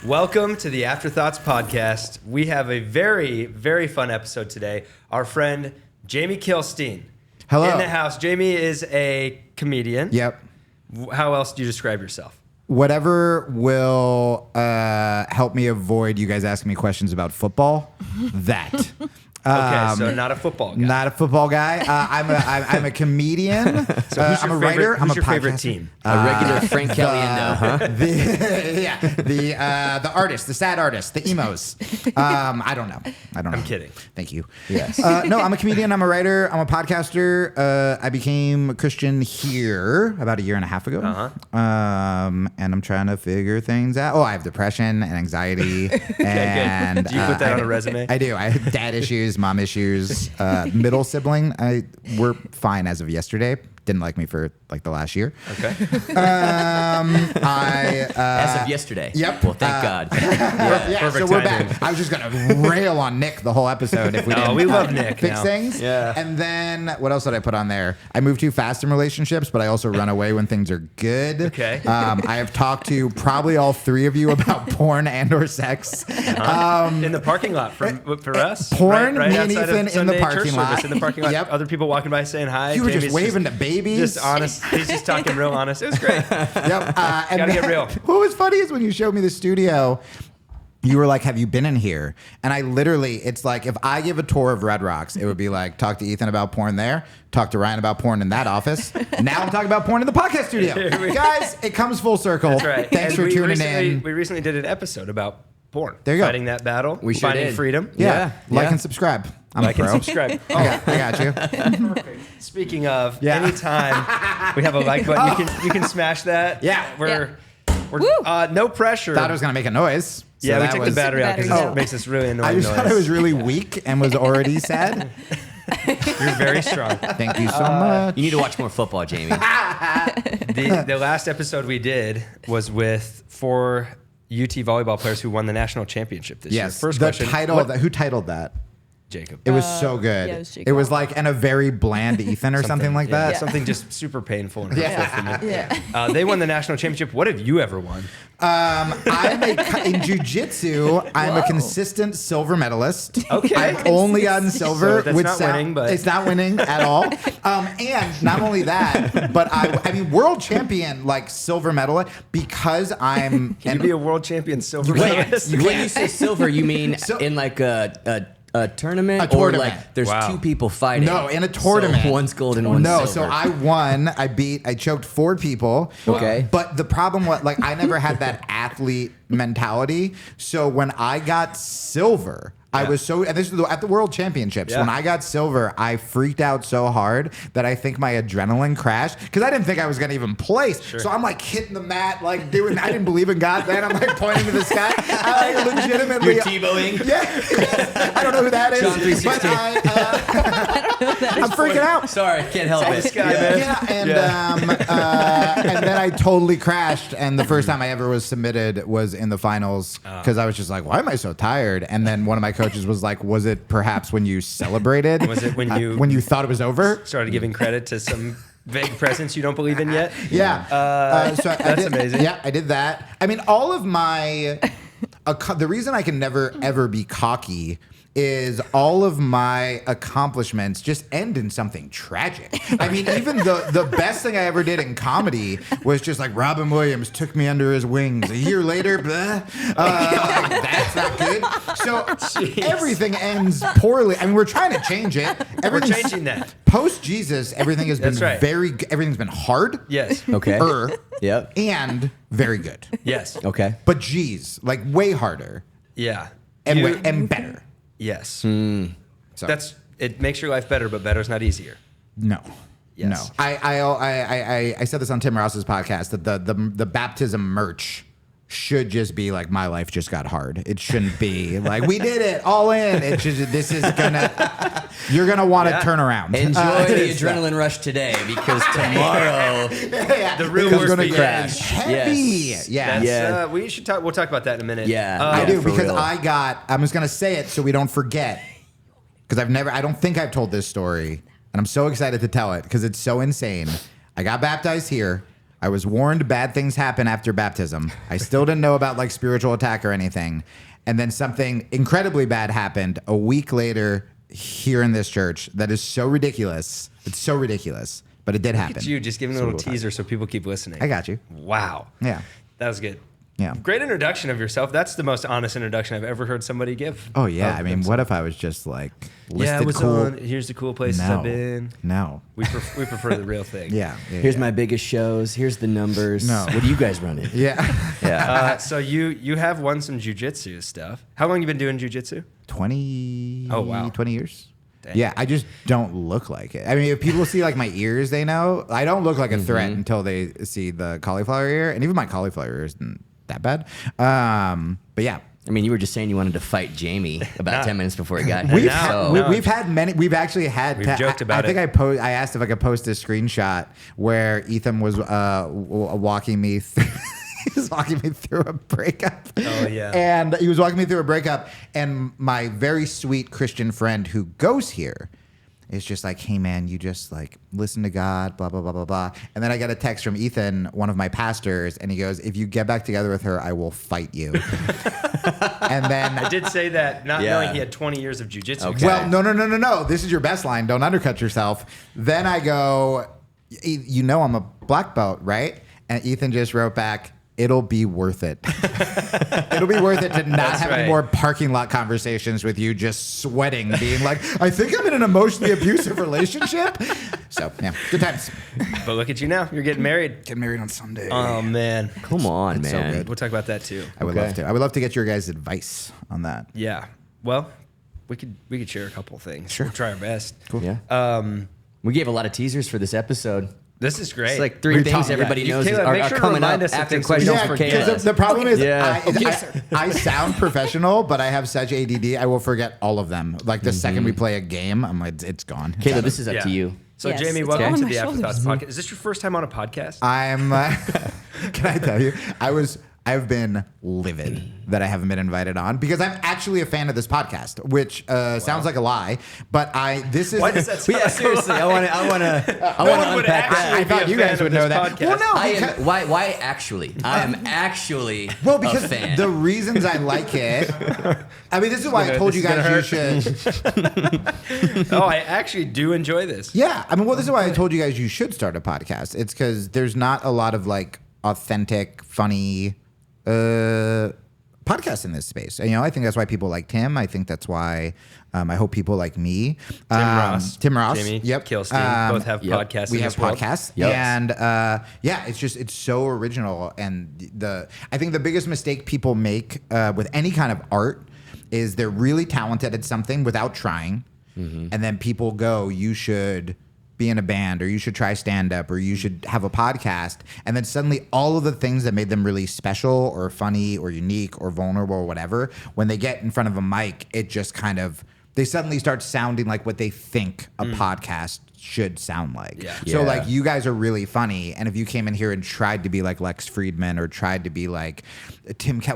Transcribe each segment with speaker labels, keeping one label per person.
Speaker 1: Welcome to the Afterthoughts podcast. We have a very, very fun episode today. Our friend Jamie Kilstein.
Speaker 2: Hello.
Speaker 1: In the house. Jamie is a comedian.
Speaker 2: Yep.
Speaker 1: How else do you describe yourself?
Speaker 2: Whatever will help me avoid you guys asking me questions about football. That.
Speaker 1: Okay, so not a football guy.
Speaker 2: Not a football guy. I'm a comedian.
Speaker 1: So
Speaker 2: I'm a writer.
Speaker 1: Who's
Speaker 2: I'm
Speaker 1: your
Speaker 2: a
Speaker 1: favorite
Speaker 2: podcaster.
Speaker 1: team?
Speaker 3: A regular Frank Caliendo, huh?
Speaker 2: The artist, the sad artist, the emos. I don't know.
Speaker 1: I'm kidding.
Speaker 2: Thank you.
Speaker 3: Yes.
Speaker 2: No, I'm a comedian. I'm a writer. I'm a podcaster. I became a Christian here about a year and a half ago. And I'm trying to figure things out. Oh, I have depression and anxiety. And
Speaker 1: Do you put that on a resume?
Speaker 2: I do. I have dad issues, mom issues, middle sibling. We're fine as of yesterday. Didn't like me for like the last year.
Speaker 1: Okay.
Speaker 3: As of yesterday.
Speaker 2: Yep.
Speaker 3: Well, thank God.
Speaker 2: Yeah,
Speaker 1: perfect
Speaker 2: so we're
Speaker 1: timing.
Speaker 2: back. I was just gonna rail on Nick the whole episode if we didn't.
Speaker 1: we love Nick
Speaker 2: fix
Speaker 1: now.
Speaker 2: things.
Speaker 1: Yeah.
Speaker 2: And then what else did I put on there? I move too fast in relationships, but I also run away when things are good.
Speaker 1: Okay.
Speaker 2: I have talked to probably all three of you about porn and/or sex.
Speaker 1: In the parking lot for us.
Speaker 2: Porn,
Speaker 1: right
Speaker 2: me and
Speaker 1: outside of
Speaker 2: Ethan in the
Speaker 1: Sunday church
Speaker 2: parking
Speaker 1: service,
Speaker 2: lot.
Speaker 1: In the parking lot.
Speaker 2: Yep.
Speaker 1: Other people walking by saying hi.
Speaker 2: You were
Speaker 1: Jamie's
Speaker 2: just waving to babies.
Speaker 1: Just honest. He's just talking real honest. It was great.
Speaker 2: Yep. And
Speaker 1: Gotta get real.
Speaker 2: What was funny is when you showed me the studio, you were like, have you been in here? And I literally, it's like, if I give a tour of Red Rocks, it would be like, talk to Ethan about porn there, talk to Ryan about porn in that office. Now I'm talking about porn in the podcast studio. Guys, it comes full circle.
Speaker 1: That's right.
Speaker 2: Thanks
Speaker 1: And
Speaker 2: for tuning in.
Speaker 1: We recently did an episode about porn.
Speaker 2: There you go.
Speaker 1: Fighting that battle.
Speaker 3: We sure
Speaker 1: Finding
Speaker 3: did.
Speaker 1: freedom.
Speaker 2: Yeah. Like
Speaker 3: Yeah.
Speaker 2: and subscribe. I'm
Speaker 1: Like
Speaker 2: a
Speaker 1: and
Speaker 2: pro.
Speaker 1: subscribe.
Speaker 2: I got you.
Speaker 1: Speaking of,
Speaker 2: Yeah.
Speaker 1: anytime we have a like button, you can smash that.
Speaker 2: Yeah.
Speaker 1: We're no pressure.
Speaker 2: Thought I was going to make a noise. So
Speaker 1: yeah, we
Speaker 2: that
Speaker 1: took the
Speaker 2: was-
Speaker 1: battery out because
Speaker 4: Battery
Speaker 1: it
Speaker 4: out.
Speaker 1: makes this really annoying
Speaker 2: I just
Speaker 1: noise.
Speaker 2: thought I was really weak and was already sad.
Speaker 1: You're very strong.
Speaker 2: Thank you so much.
Speaker 3: You need to watch more football, Jamie.
Speaker 1: The last episode we did was with 4 UT volleyball players who won the national championship this year.
Speaker 2: Yes.
Speaker 1: First
Speaker 2: the
Speaker 1: question.
Speaker 2: title. Who titled that?
Speaker 1: Jacob.
Speaker 2: It was so good.
Speaker 4: yeah, it was Jacob.
Speaker 2: It was like and a very bland Ethan or something like
Speaker 1: yeah,
Speaker 2: that.
Speaker 1: Something just super painful and hurtful
Speaker 2: Yeah.
Speaker 1: for me.
Speaker 4: Yeah.
Speaker 1: They won the national championship. What have you ever won?
Speaker 2: In jiu-jitsu, I'm a
Speaker 4: Whoa.
Speaker 2: consistent silver medalist.
Speaker 1: Okay.
Speaker 2: I've only gotten silver,
Speaker 1: So that's
Speaker 2: which
Speaker 1: not winning, but-
Speaker 2: it's not winning at all. And not only that, but I mean, world champion, like silver medalist, because I'm.
Speaker 1: Can you be a world champion silver
Speaker 3: Wait,
Speaker 1: medalist?
Speaker 3: when you say silver, you mean
Speaker 2: So-
Speaker 3: in like a tournament?
Speaker 2: A tournament.
Speaker 3: Or like there's
Speaker 1: Wow.
Speaker 3: 2 people fighting?
Speaker 2: No, in a tournament.
Speaker 3: So one's gold and one's
Speaker 2: No,
Speaker 3: silver.
Speaker 2: so I won. I choked 4 people.
Speaker 3: Okay.
Speaker 2: But the problem was, like, I never had that athlete mentality. So when I got silver, I was so, and this was at the World Championships.
Speaker 1: Yeah.
Speaker 2: When I got silver, I freaked out so hard that I think my adrenaline crashed because I didn't think I was going to even place. So I'm like hitting the mat, like doing, I didn't believe in God then. I'm like pointing to the sky. I like, legitimately.
Speaker 3: You're Tebowing?
Speaker 2: Yeah. I don't know who that is.
Speaker 3: John 3:16.
Speaker 2: But I'm freaking out.
Speaker 3: Sorry, can't help
Speaker 1: This
Speaker 3: it.
Speaker 1: guy, man.
Speaker 2: Yeah, and then I totally crashed. And the first time I ever was submitted was in the finals because I was just like, why am I so tired? And then one of my coaches was like, was it perhaps when you celebrated?
Speaker 1: Was it when you
Speaker 2: thought it was over?
Speaker 1: started giving credit to some vague presence you don't believe in yet?
Speaker 2: Yeah. So I
Speaker 1: That's
Speaker 2: did,
Speaker 1: amazing.
Speaker 2: Yeah, I did that. I mean, all of my the reason I can never ever be cocky is all of my accomplishments just end in something tragic. I mean, even the best thing I ever did in comedy was just like Robin Williams took me under his wings. A year later, blah, like, that's not good. So everything ends poorly. I mean, we're trying to change it.
Speaker 1: We're
Speaker 2: Everything's-
Speaker 1: changing that.
Speaker 2: Post Jesus, everything has been
Speaker 1: That's right.
Speaker 2: everything's been hard.
Speaker 1: Yes.
Speaker 3: Okay. Yep.
Speaker 2: And very good.
Speaker 1: Yes.
Speaker 3: Okay.
Speaker 2: But geez, like way harder
Speaker 1: Yeah.
Speaker 2: and
Speaker 1: You-
Speaker 2: and better.
Speaker 1: Yes.
Speaker 2: So
Speaker 1: It makes your life better, but better's not easier.
Speaker 2: no.
Speaker 1: Yes.
Speaker 2: No. I said this on Tim Rouse's podcast that the baptism merch should just be like my life just got hard. It shouldn't be like we did it all in. It just you're gonna want to turn around.
Speaker 3: Enjoy the
Speaker 2: it's
Speaker 3: adrenaline rush today because tomorrow
Speaker 1: The real
Speaker 2: It's
Speaker 1: worst
Speaker 2: gonna
Speaker 1: begins.
Speaker 2: get
Speaker 3: Crash.
Speaker 2: heavy.
Speaker 3: Yes.
Speaker 2: Yeah.
Speaker 1: That's,
Speaker 3: Yeah.
Speaker 1: we'll talk about that in a minute.
Speaker 3: Yeah.
Speaker 2: I do
Speaker 3: for
Speaker 2: because
Speaker 3: real.
Speaker 2: I'm just gonna say it so we don't forget because I don't think I've told this story and I'm so excited to tell it because it's so insane. I got baptized here. I was warned bad things happen after baptism. I still didn't know about like spiritual attack or anything. And then something incredibly bad happened a week later here in this church that is so ridiculous. It's so ridiculous, but it did happen.
Speaker 1: Look at you just giving a little teaser so people keep listening.
Speaker 2: I got you.
Speaker 1: Wow.
Speaker 2: Yeah.
Speaker 1: That was good.
Speaker 2: Yeah.
Speaker 1: Great introduction of yourself. That's the most honest introduction I've ever heard somebody give.
Speaker 2: Oh, yeah. I mean, what if I was just like listed
Speaker 1: I was
Speaker 2: cool?
Speaker 1: on. Here's the cool places I've been.
Speaker 2: No.
Speaker 1: We prefer the real thing.
Speaker 2: Yeah.
Speaker 3: Here's my biggest shows. Here's the numbers.
Speaker 2: No.
Speaker 3: What do you guys run it?
Speaker 2: Yeah.
Speaker 3: Yeah.
Speaker 1: So you have won some jujitsu stuff. How long you been doing jujitsu?
Speaker 2: 20.
Speaker 1: Oh, wow.
Speaker 2: 20 years.
Speaker 1: Dang.
Speaker 2: Yeah, I just don't look like it. I mean, if people see like my ears, they know. I don't look like a threat until they see the cauliflower ear. And even my cauliflower ear isn't that bad. But yeah.
Speaker 3: I mean, you were just saying you wanted to fight Jamie about 10 minutes before he got here.
Speaker 2: We've
Speaker 1: No.
Speaker 2: had many. We've actually had.
Speaker 1: We've joked about
Speaker 2: I think
Speaker 1: it.
Speaker 2: I asked if I could post a screenshot where Ethan was walking me. He was walking me through a breakup.
Speaker 1: Oh, yeah.
Speaker 2: And he was walking me through a breakup, and my very sweet Christian friend who goes here is just like, "Hey man, you just like listen to God, blah blah blah blah blah." And then I get a text from Ethan, one of my pastors, and he goes, "If you get back together with her, I will fight you." And then
Speaker 1: I did say that, not
Speaker 3: Yeah.
Speaker 1: knowing he had 20 years of jujitsu.
Speaker 3: Okay.
Speaker 2: well, no. This is your best line. Don't undercut yourself. Then I go, "You know I'm a black belt, right?" And Ethan just wrote back, "It'll be worth it." It'll be worth it to not
Speaker 1: That's
Speaker 2: have
Speaker 1: right.
Speaker 2: any more parking lot conversations with you just sweating, being like, "I think I'm in an emotionally abusive relationship." So, yeah, good times.
Speaker 1: But look at you now. You're getting married.
Speaker 2: Get married on Sunday.
Speaker 1: Oh, man.
Speaker 3: Come on,
Speaker 2: so
Speaker 3: man.
Speaker 2: good.
Speaker 1: We'll talk about that too.
Speaker 2: I would love to. I would love to get your guys' advice on that.
Speaker 1: Yeah. Well, we could share a couple things.
Speaker 2: Sure.
Speaker 1: We'll try our best.
Speaker 3: Yeah. We gave a lot of teasers for this episode.
Speaker 1: This is great.
Speaker 3: It's like three things everybody knows
Speaker 1: Caleb,
Speaker 3: are
Speaker 1: make sure to
Speaker 3: coming
Speaker 1: remind
Speaker 3: up
Speaker 1: us of
Speaker 3: after
Speaker 1: things so we
Speaker 3: questions
Speaker 1: don't
Speaker 2: Yeah,
Speaker 3: for
Speaker 1: forget.
Speaker 2: because
Speaker 3: Caleb.
Speaker 2: the problem is
Speaker 3: Yeah.
Speaker 2: I sound professional, but I have such ADD, I will forget all of them. Like the second we play a game, I'm like, it's gone.
Speaker 3: Caleb, this is up to you.
Speaker 1: So,
Speaker 4: Yes,
Speaker 1: Jamie,
Speaker 4: it's
Speaker 1: welcome
Speaker 4: all on
Speaker 1: to
Speaker 4: my
Speaker 1: the
Speaker 4: shoulders.
Speaker 1: Afterthoughts podcast. Is this your first time on a podcast?
Speaker 2: I'm. Can I tell you? I've been livid that I haven't been invited on because I'm actually a fan of this podcast, which sounds like a lie, but this is.
Speaker 1: Why does that sound
Speaker 3: Yeah,
Speaker 1: like
Speaker 3: seriously, I want to
Speaker 1: one would
Speaker 3: unpack that.
Speaker 1: actually
Speaker 2: I thought
Speaker 1: be a
Speaker 2: you guys
Speaker 1: fan of
Speaker 2: would know
Speaker 1: this
Speaker 2: that.
Speaker 1: podcast?
Speaker 2: Well, no,
Speaker 3: I
Speaker 2: because,
Speaker 3: am. Why actually? I am actually
Speaker 2: well, because
Speaker 3: a fan.
Speaker 2: the reasons I like it. I mean, this is why I told you
Speaker 1: this
Speaker 2: guys
Speaker 1: is
Speaker 2: you should.
Speaker 1: Oh, I actually do enjoy this.
Speaker 2: Yeah, I mean, well, this is why I told you guys you should start a podcast. It's because there's not a lot of like authentic, funny podcasts in this space. And, I think that's why people like Tim. I think that's why I hope people like me. Tim Ross,
Speaker 1: Jamie,
Speaker 2: yep,
Speaker 1: Kilstein, both have podcasts.
Speaker 2: We
Speaker 1: in
Speaker 2: have
Speaker 1: this world.
Speaker 2: podcasts,
Speaker 3: Yep.
Speaker 2: and it's so original. And I think the biggest mistake people make with any kind of art is they're really talented at something without trying, and then people go, "You should be in a band, or you should try stand up, or you should have a podcast," and then suddenly all of the things that made them really special or funny or unique or vulnerable or whatever, when they get in front of a mic, it just kind of they suddenly start sounding like what they think a podcast should sound like.
Speaker 1: Yeah.
Speaker 2: So
Speaker 3: Yeah.
Speaker 2: like, you guys are really funny, and if you came in here and tried to be like Lex Friedman or tried to be like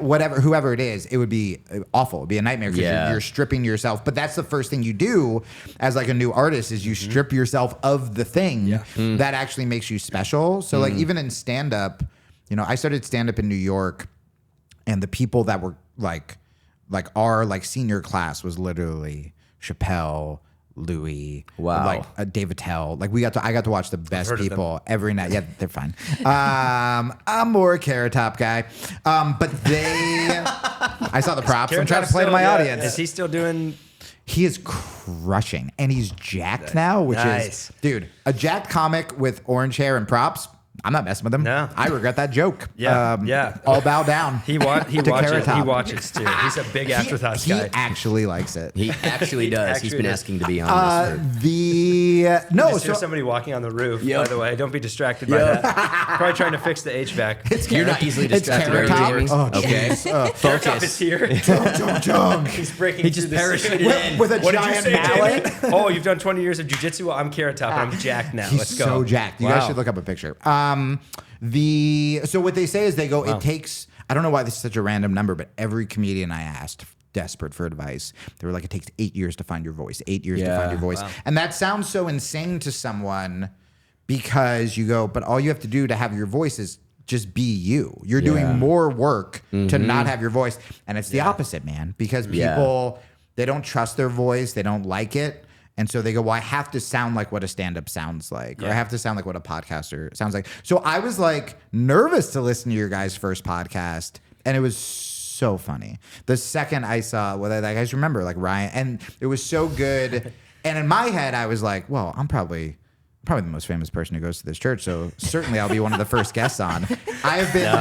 Speaker 2: whoever it is, it would be awful. It'd be a nightmare because
Speaker 3: Yeah.
Speaker 2: you're stripping yourself. But that's the first thing you do as like a new artist is you strip yourself of the thing that actually makes you special. So like even in stand up, I started stand up in New York, and the people that were like our like senior class was literally Chappelle, Louis,
Speaker 3: Wow.
Speaker 2: like Dave Attell. Like I got to watch the best
Speaker 1: heard of
Speaker 2: people every night. Yeah, they're fine. I'm more a Carrot Top guy, but I saw the props. I'm trying to play to my audience.
Speaker 1: Is he still doing?
Speaker 2: He is crushing, and he's jacked now, which
Speaker 1: Nice.
Speaker 2: is, dude, a jacked comic with orange hair and props. I'm not messing with him.
Speaker 1: No.
Speaker 2: I regret that joke.
Speaker 1: Yeah, yeah.
Speaker 2: All bow down.
Speaker 1: He
Speaker 2: to
Speaker 1: watches.
Speaker 2: Carrot
Speaker 1: He
Speaker 2: Top.
Speaker 1: watches too. He's a big Afterthoughts
Speaker 2: he
Speaker 1: guy.
Speaker 2: actually likes it.
Speaker 3: He actually does. He's
Speaker 1: actually
Speaker 3: been
Speaker 1: does.
Speaker 3: asking to be on this.
Speaker 2: No,
Speaker 1: Just
Speaker 2: so
Speaker 1: hear somebody walking on the roof.
Speaker 3: Yep.
Speaker 1: By the way, don't be distracted by that. Probably trying to fix the HVAC.
Speaker 3: You're not easily
Speaker 2: it's
Speaker 3: distracted,
Speaker 2: Carrot
Speaker 3: are
Speaker 2: Top.
Speaker 3: you, Jamie?
Speaker 2: Oh,
Speaker 3: Okay.
Speaker 1: Carrot Top is here. He's breaking.
Speaker 3: He just
Speaker 1: through the
Speaker 3: parachuted
Speaker 1: ceiling.
Speaker 3: in.
Speaker 2: with a
Speaker 1: What did you
Speaker 2: giant
Speaker 1: say,
Speaker 2: mallet.
Speaker 1: Jamie? Oh, you've done 20 years of jujitsu. Well, I'm Carrot Top, and I'm jacked now.
Speaker 2: He's
Speaker 1: Let's go.
Speaker 2: so jacked. You guys should look up a picture. So what they say is they go, it takes, I don't know why this is such a random number, but every comedian I asked, desperate for advice, they were like, it takes 8 years to find your voice, 8 years to
Speaker 3: Yeah.
Speaker 2: find your voice.
Speaker 1: Wow.
Speaker 2: And that sounds so insane to someone because you go, but all you have to do to have your voice is just be you. You're doing more work to not have your voice. And it's the opposite, man, because people, they don't trust their voice. They don't like it. And so they go, well, I have to sound like what a stand-up sounds like, or I have to sound like what a podcaster sounds like. So I was like nervous to listen to your guys' first podcast, and it was so funny. The second I saw, well, I guys remember like Ryan, and it was so good. And in my head, I was like, well, I'm probably the most famous person who goes to this church, so certainly I'll be one of the first guests on. I have been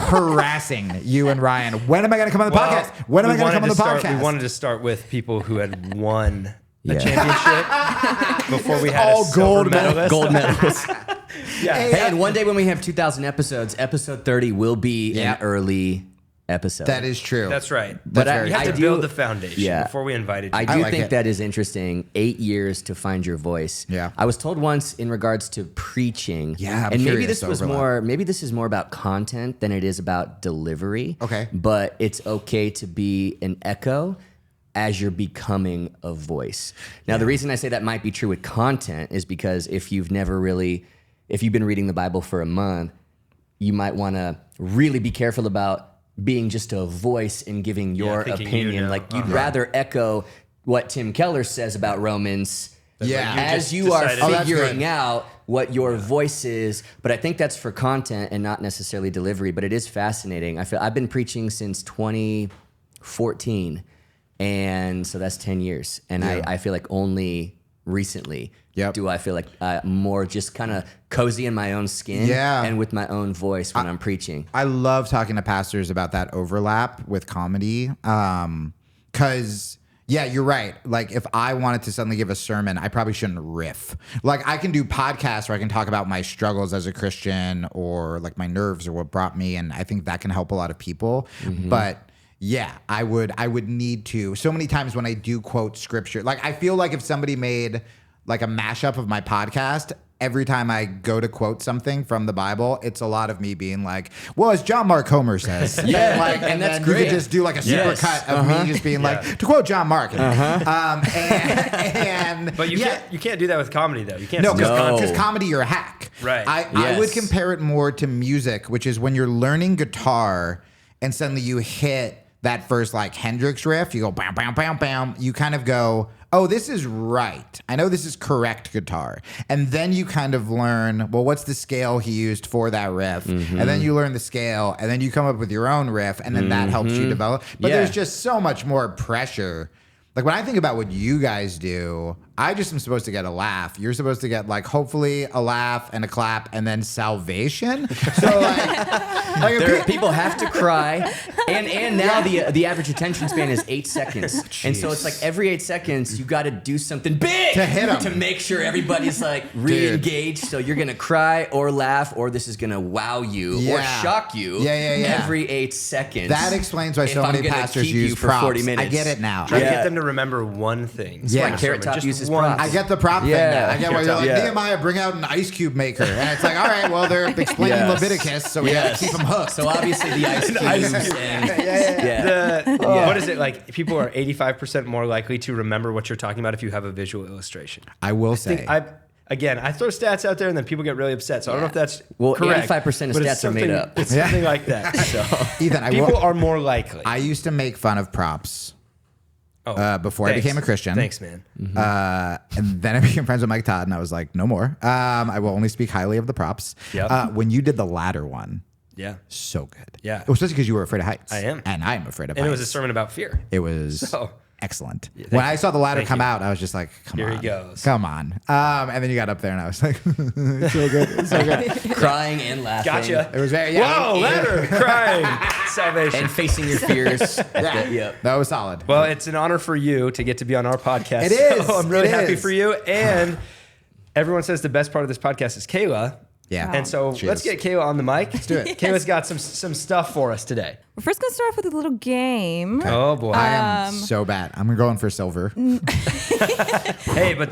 Speaker 2: harassing you and Ryan. When am I going to come on the podcast? When am I going to come on the podcast?
Speaker 1: We wanted to start with people who had won a championship before we had
Speaker 2: all
Speaker 1: a silver
Speaker 2: gold medalists.
Speaker 3: Gold medals.
Speaker 2: Hey,
Speaker 3: And one day when we have 2,000 episodes, episode 30 will be an early episode.
Speaker 2: that is true.
Speaker 1: That's right.
Speaker 3: But
Speaker 1: You have to build the foundation before we invited you.
Speaker 3: I do
Speaker 2: like
Speaker 3: think
Speaker 2: it.
Speaker 3: that is interesting. 8 years to find your voice.
Speaker 2: Yeah.
Speaker 3: I was told once in regards to preaching.
Speaker 2: Yeah, I'm
Speaker 3: and maybe
Speaker 2: curious
Speaker 3: this was
Speaker 2: overlap.
Speaker 3: more. Maybe this is more about content than it is about delivery.
Speaker 2: Okay.
Speaker 3: But it's okay to be an echo as you're becoming a voice. Now, the reason I say that might be true with content is because if you've been reading the Bible for a month, you might want to really be careful about being just a voice and giving your
Speaker 1: thinking
Speaker 3: opinion.
Speaker 1: you know.
Speaker 3: Like you'd rather echo what Tim Keller says about Romans
Speaker 2: Yeah.
Speaker 3: as
Speaker 1: just
Speaker 3: you are
Speaker 1: decided- Oh,
Speaker 2: that's
Speaker 3: figuring
Speaker 2: good.
Speaker 3: out what your voice is. But I think that's for content and not necessarily delivery. But it is fascinating. I've been preaching since 2014. And so that's 10 years. And I feel like only recently do I feel like more just kind of cozy in my own skin and with my own voice when I'm preaching.
Speaker 2: I love talking to pastors about that overlap with comedy. Because, you're right. Like, if I wanted to suddenly give a sermon, I probably shouldn't riff. Like, I can do podcasts where I can talk about my struggles as a Christian or like my nerves or what brought me. And I think that can help a lot of people. But yeah, I would need to. So many times when I do quote scripture, like I feel like if somebody made like a mashup of my podcast, every time I go to quote something from the Bible, it's a lot of me being like, well, as John Mark Homer says. and
Speaker 3: that's
Speaker 2: then
Speaker 3: great.
Speaker 2: you could just do like a super cut of me just being like, to quote John Mark.
Speaker 1: But you can't do that with comedy though. You can't.
Speaker 2: No,
Speaker 3: No.
Speaker 2: because comedy, you're a hack.
Speaker 1: Right.
Speaker 2: I would
Speaker 3: Yes.
Speaker 2: compare it more to music, which is when you're learning guitar and suddenly you hit that first like Hendrix riff, you go bam, bam, bam, bam. You kind of go, oh, this is right. I know this is correct guitar. And then you kind of learn, well, what's the scale he used for that riff? And then you learn the scale, and then you come up with your own riff, and then that helps you develop. But there's just so much more pressure. Like when I think about what you guys do, I just am supposed to get a laugh. You're supposed to get like hopefully a laugh and a clap and then salvation. So like
Speaker 3: People have to cry, and now the average attention span is 8 seconds, and so it's like every 8 seconds you got to do something big
Speaker 2: To hit 'em.
Speaker 3: to make sure everybody's like re-engaged. So you're gonna cry or laugh, or this is gonna wow you or
Speaker 2: Yeah.
Speaker 3: shock you.
Speaker 2: Yeah.
Speaker 3: Every 8 seconds.
Speaker 2: that explains why so
Speaker 3: If I'm
Speaker 2: many
Speaker 3: gonna
Speaker 2: pastors
Speaker 3: keep
Speaker 2: use
Speaker 3: you for
Speaker 2: props.
Speaker 3: 40 minutes.
Speaker 2: I get it now.
Speaker 1: Try to
Speaker 3: Yeah.
Speaker 1: get them to remember one thing.
Speaker 2: Yeah.
Speaker 1: From a
Speaker 3: Carrot
Speaker 1: sermon,
Speaker 3: Top
Speaker 1: just
Speaker 3: uses
Speaker 1: one.
Speaker 3: props.
Speaker 2: I get the prop thing
Speaker 3: Yeah.
Speaker 2: now. I get why you're like,
Speaker 3: Yeah.
Speaker 2: Nehemiah, bring out an ice cube maker. And it's like, all right, well, they're explaining
Speaker 3: Yes.
Speaker 2: Leviticus, so we got to keep them hooked.
Speaker 3: So obviously the ice cubes and
Speaker 1: What is it like? People are 85% more likely to remember what you're talking about if you have a visual illustration.
Speaker 2: I will say.
Speaker 1: I throw stats out there and then people get really upset. So I don't know if that's
Speaker 3: Well,
Speaker 1: correct.
Speaker 3: 85% of
Speaker 1: but it's
Speaker 3: stats are made
Speaker 1: something-
Speaker 3: up.
Speaker 1: It's something like that. So
Speaker 2: Ethan, I
Speaker 1: people
Speaker 2: will,
Speaker 1: are more likely.
Speaker 2: I used to make fun of props before I
Speaker 1: thanks.
Speaker 2: became a Christian.
Speaker 1: Thanks, man.
Speaker 2: And then I became friends with Matott, and I was like, no more. I will only speak highly of the props.
Speaker 1: Yep.
Speaker 2: When you did the latter one,
Speaker 1: Yeah.
Speaker 2: so good.
Speaker 1: Yeah.
Speaker 2: Especially because you were afraid of heights.
Speaker 1: I am.
Speaker 2: And I'm afraid of
Speaker 1: And
Speaker 2: heights.
Speaker 1: it was a sermon about fear.
Speaker 2: It was
Speaker 1: So-
Speaker 2: excellent.
Speaker 1: thank
Speaker 2: When
Speaker 1: you.
Speaker 2: I saw the ladder
Speaker 1: Thank
Speaker 2: come
Speaker 1: you.
Speaker 2: out, I was just like, come
Speaker 1: Here
Speaker 2: on.
Speaker 1: he goes.
Speaker 2: Come on. And then you got up there, and I was like, it's so good. It's so good.
Speaker 3: crying and laughing.
Speaker 1: Gotcha.
Speaker 2: It was very,
Speaker 1: Whoa, ladder, crying, salvation.
Speaker 3: And facing your fears.
Speaker 2: Yeah. That was solid.
Speaker 1: Well, it's an honor for you to get to be on our podcast.
Speaker 2: It is.
Speaker 1: So I'm really
Speaker 2: It
Speaker 1: happy
Speaker 2: is.
Speaker 1: for you. And everyone says the best part of this podcast is Kayla.
Speaker 2: Yeah.
Speaker 1: And so
Speaker 2: She
Speaker 1: let's
Speaker 2: is.
Speaker 1: get Kayla on the mic. Let's
Speaker 2: do it.
Speaker 1: Kayla's got some stuff for us today.
Speaker 4: We're first going to start off with a little game.
Speaker 1: Oh, boy.
Speaker 2: I am so bad. I'm going for silver.
Speaker 1: Hey, but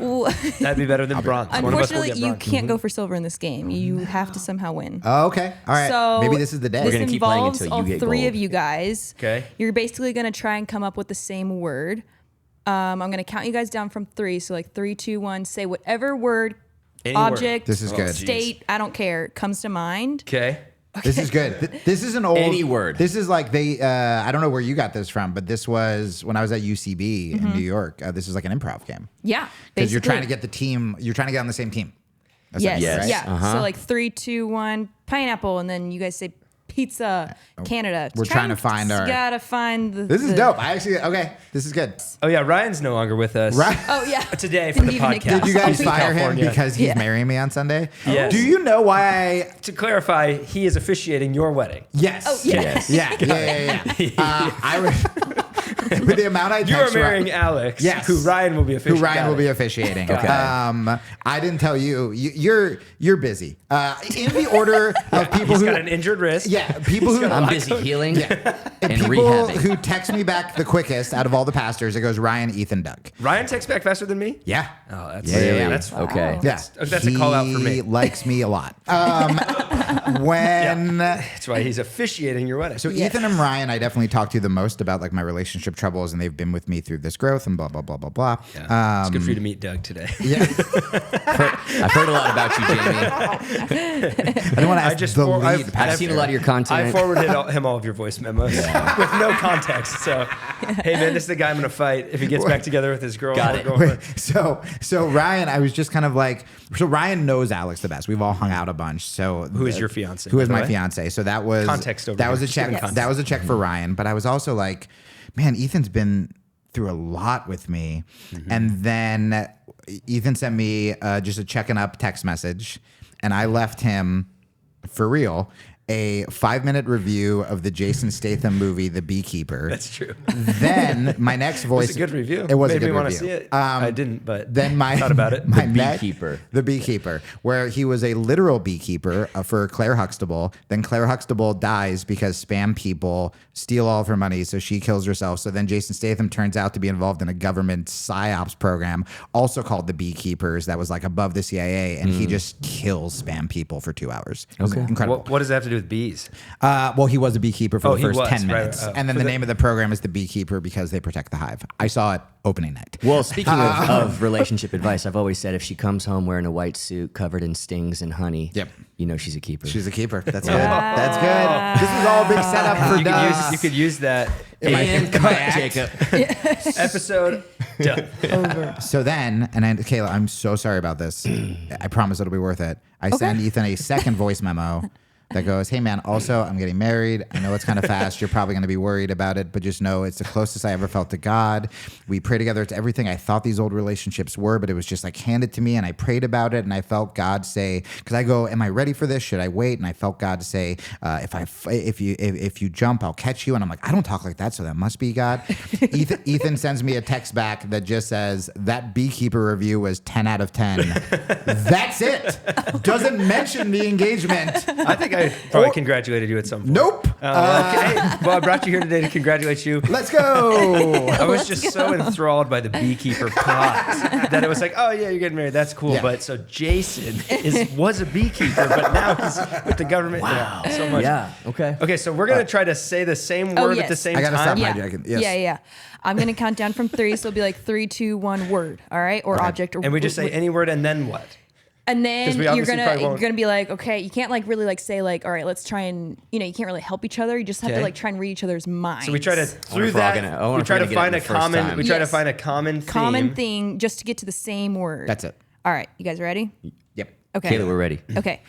Speaker 1: that'd be better than bronze. One of us will
Speaker 4: Unfortunately,
Speaker 1: get
Speaker 4: you
Speaker 1: bronze.
Speaker 4: can't go for silver in this game. You have to somehow win.
Speaker 2: Oh, okay. All right.
Speaker 4: So
Speaker 2: Maybe this is the day.
Speaker 4: This
Speaker 3: We're gonna keep playing
Speaker 4: involves
Speaker 3: until you
Speaker 4: all
Speaker 3: get
Speaker 4: three
Speaker 3: gold.
Speaker 4: of you guys.
Speaker 1: Okay.
Speaker 4: You're basically going to try and come up with the same word. I'm going to count you guys down from 3. So like 3, 2, 1. Say whatever word
Speaker 1: Any word.
Speaker 4: object,
Speaker 2: This is good.
Speaker 4: state, I don't care, comes to mind.
Speaker 1: Okay.
Speaker 2: This is good. This is an old
Speaker 3: Any word.
Speaker 2: This is like I don't know where you got this from, but this was when I was at UCB in New York. This is like an improv game
Speaker 4: Yeah.
Speaker 2: because you're trying to
Speaker 4: basically.
Speaker 2: get the team. You're trying to get on the same team.
Speaker 4: Yes.
Speaker 3: Yes.
Speaker 2: Right?
Speaker 4: Yeah. So like 3, 2, 1, pineapple, and then you guys say pizza, Canada.
Speaker 2: We're trying to find our-
Speaker 4: Gotta find the.
Speaker 2: This is dope. This is good.
Speaker 1: Oh yeah, Ryan's no longer with us.
Speaker 2: Right?
Speaker 4: Oh yeah.
Speaker 1: Today for the
Speaker 4: Didn't even
Speaker 1: podcast.
Speaker 4: acknowledge
Speaker 2: Did you guys
Speaker 1: He's in
Speaker 2: fire him
Speaker 1: California.
Speaker 2: because he's
Speaker 4: Yeah.
Speaker 2: marrying me on Sunday?
Speaker 1: Yes.
Speaker 2: Do you know why?
Speaker 1: To clarify, he is officiating your wedding.
Speaker 2: Yes.
Speaker 4: Oh, yeah.
Speaker 2: Yeah. I was with the amount I
Speaker 1: You are
Speaker 2: text
Speaker 1: marrying Alex,
Speaker 2: Yes.
Speaker 1: who Ryan will be officiating.
Speaker 2: who Ryan will be
Speaker 1: Got it.
Speaker 2: officiating.
Speaker 3: Okay.
Speaker 2: I didn't tell you. You're busy. In the order of people
Speaker 1: He's
Speaker 2: who
Speaker 1: got an injured wrist.
Speaker 2: people who
Speaker 3: I'm busy healing
Speaker 2: and
Speaker 3: and
Speaker 2: people
Speaker 3: rehabbing.
Speaker 2: who text me back the quickest out of all the pastors. It goes Ryan, Ethan, Doug.
Speaker 1: Ryan texts back faster than me.
Speaker 2: Yeah.
Speaker 1: Oh, that's
Speaker 2: Yeah.
Speaker 1: That's
Speaker 3: Okay.
Speaker 2: Yeah,
Speaker 1: That's a call out for me.
Speaker 2: He likes me a lot. When
Speaker 1: That's why he's officiating your wedding.
Speaker 2: so Ethan and Ryan, I definitely talk to the most about like my relationship troubles, and they've been with me through this growth and blah blah blah blah blah.
Speaker 1: Yeah. It's good for you to meet Doug today.
Speaker 2: Yeah,
Speaker 3: I've heard a lot about you, Jamie.
Speaker 2: I don't want to
Speaker 1: I
Speaker 2: ask
Speaker 1: just
Speaker 2: the
Speaker 1: for-
Speaker 2: lead.
Speaker 3: I've seen a lot of your content.
Speaker 1: I forwarded him all of your voice memos with no context. So, hey man, this is the guy I'm gonna fight if he gets back together with his girl.
Speaker 3: Got
Speaker 1: or
Speaker 3: it.
Speaker 1: girlfriend.
Speaker 2: So Ryan, I was just kind of like, so Ryan knows Alex the best. We've all hung out a bunch. So
Speaker 1: Who is your fiance,
Speaker 2: Who is
Speaker 1: by the
Speaker 2: my
Speaker 1: way?
Speaker 2: fiance? So that was
Speaker 1: Context over
Speaker 2: that
Speaker 1: here.
Speaker 2: was a
Speaker 1: Just
Speaker 2: check.
Speaker 1: giving context.
Speaker 2: That was a check for Ryan. But I was also like, man, Ethan's been through a lot with me. And then Ethan sent me just a checking up text message, and I left him for real a 5-minute review of the Jason Statham movie, The Beekeeper.
Speaker 1: That's true.
Speaker 2: Then my next
Speaker 1: It
Speaker 2: voice.
Speaker 1: was a good review.
Speaker 2: It was
Speaker 1: Made
Speaker 2: a good
Speaker 1: me want to
Speaker 2: review.
Speaker 1: see it. I didn't, but
Speaker 2: Then my
Speaker 1: thought about it.
Speaker 2: My
Speaker 3: The
Speaker 2: next-
Speaker 3: Beekeeper.
Speaker 2: The Beekeeper, where he was a literal beekeeper for Claire Huxtable. Then Claire Huxtable dies because spam people steal all of her money, so she kills herself. So then Jason Statham turns out to be involved in a government psyops program, also called the Beekeepers, that was like above the CIA, and he just kills spam people for 2 hours. It was incredible.
Speaker 1: what does that have to do with bees?
Speaker 2: Well, he was a beekeeper for
Speaker 1: Oh,
Speaker 2: the
Speaker 1: he
Speaker 2: first
Speaker 1: was,
Speaker 2: 10
Speaker 1: right,
Speaker 2: minutes.
Speaker 1: oh.
Speaker 2: And then the name of the program is The Beekeeper because they protect the hive. I saw it opening night.
Speaker 3: Well, speaking of relationship advice, I've always said if she comes home wearing a white suit covered in stings and honey,
Speaker 2: Yep.
Speaker 3: you know she's a keeper.
Speaker 2: She's a keeper. That's good. That's good. This is all a big setup for Doug.
Speaker 1: You could use that
Speaker 3: and cut, Jacob.
Speaker 1: episode. Done.
Speaker 2: So then, Kayla, I'm so sorry about this. I promise it'll be worth it. I send Ethan a second voice memo that goes, hey man, also I'm getting married. I know it's kind of fast. You're probably going to be worried about it, but just know it's the closest I ever felt to God. We pray together. It's everything I thought these old relationships were, but it was just like handed to me, and I prayed about it, and I felt God say, because I go, am I ready for this? Should I wait? And I felt God say, if you jump, I'll catch you. And I'm like, I don't talk like that, so that must be God. Ethan sends me a text back that just says, that Beekeeper review was 10 out of 10. That's it. Doesn't mention the engagement.
Speaker 1: I think I probably congratulated you at some point.
Speaker 2: Nope.
Speaker 1: Okay. Well, I brought you here today to congratulate you.
Speaker 2: Let's go.
Speaker 1: I was just so enthralled by the beekeeper plot that it was like, oh yeah, you're getting married. That's cool.
Speaker 2: Yeah.
Speaker 1: But so Jason was a beekeeper, but now he's with the government. Wow. Yeah, so much.
Speaker 3: Yeah. Okay.
Speaker 1: Okay, so we're gonna try to say the same
Speaker 4: Oh,
Speaker 1: word at
Speaker 4: yes.
Speaker 1: the same
Speaker 2: I gotta
Speaker 1: time.
Speaker 2: stop hijacking. Yes.
Speaker 4: Yeah. I'm gonna count down from 3, so it'll be like 3, 2, 1 word. All right, or object, or
Speaker 1: And we just say any word and then what?
Speaker 4: and then
Speaker 1: 'Cause we
Speaker 4: you're
Speaker 1: obviously probably
Speaker 4: gonna
Speaker 1: won't-
Speaker 4: be like, okay, you can't like really like say like, all right, let's try and you can't really help each other. You just have
Speaker 1: Okay.
Speaker 4: to like try and read each other's minds.
Speaker 1: So we try to
Speaker 3: if
Speaker 1: through
Speaker 3: we're all
Speaker 1: that
Speaker 3: gonna- I wonder
Speaker 1: we
Speaker 3: if
Speaker 1: try
Speaker 3: we're
Speaker 1: to
Speaker 3: gonna get it
Speaker 1: find
Speaker 3: the
Speaker 1: a
Speaker 3: first
Speaker 1: common
Speaker 3: time.
Speaker 1: we try to
Speaker 4: Yes.
Speaker 1: find a common
Speaker 4: common
Speaker 1: theme.
Speaker 4: thing just to get to the same word.
Speaker 2: That's it.
Speaker 4: All right, you guys ready?
Speaker 2: Yep.
Speaker 4: Okay.
Speaker 3: Kayla, we're ready.
Speaker 4: Okay.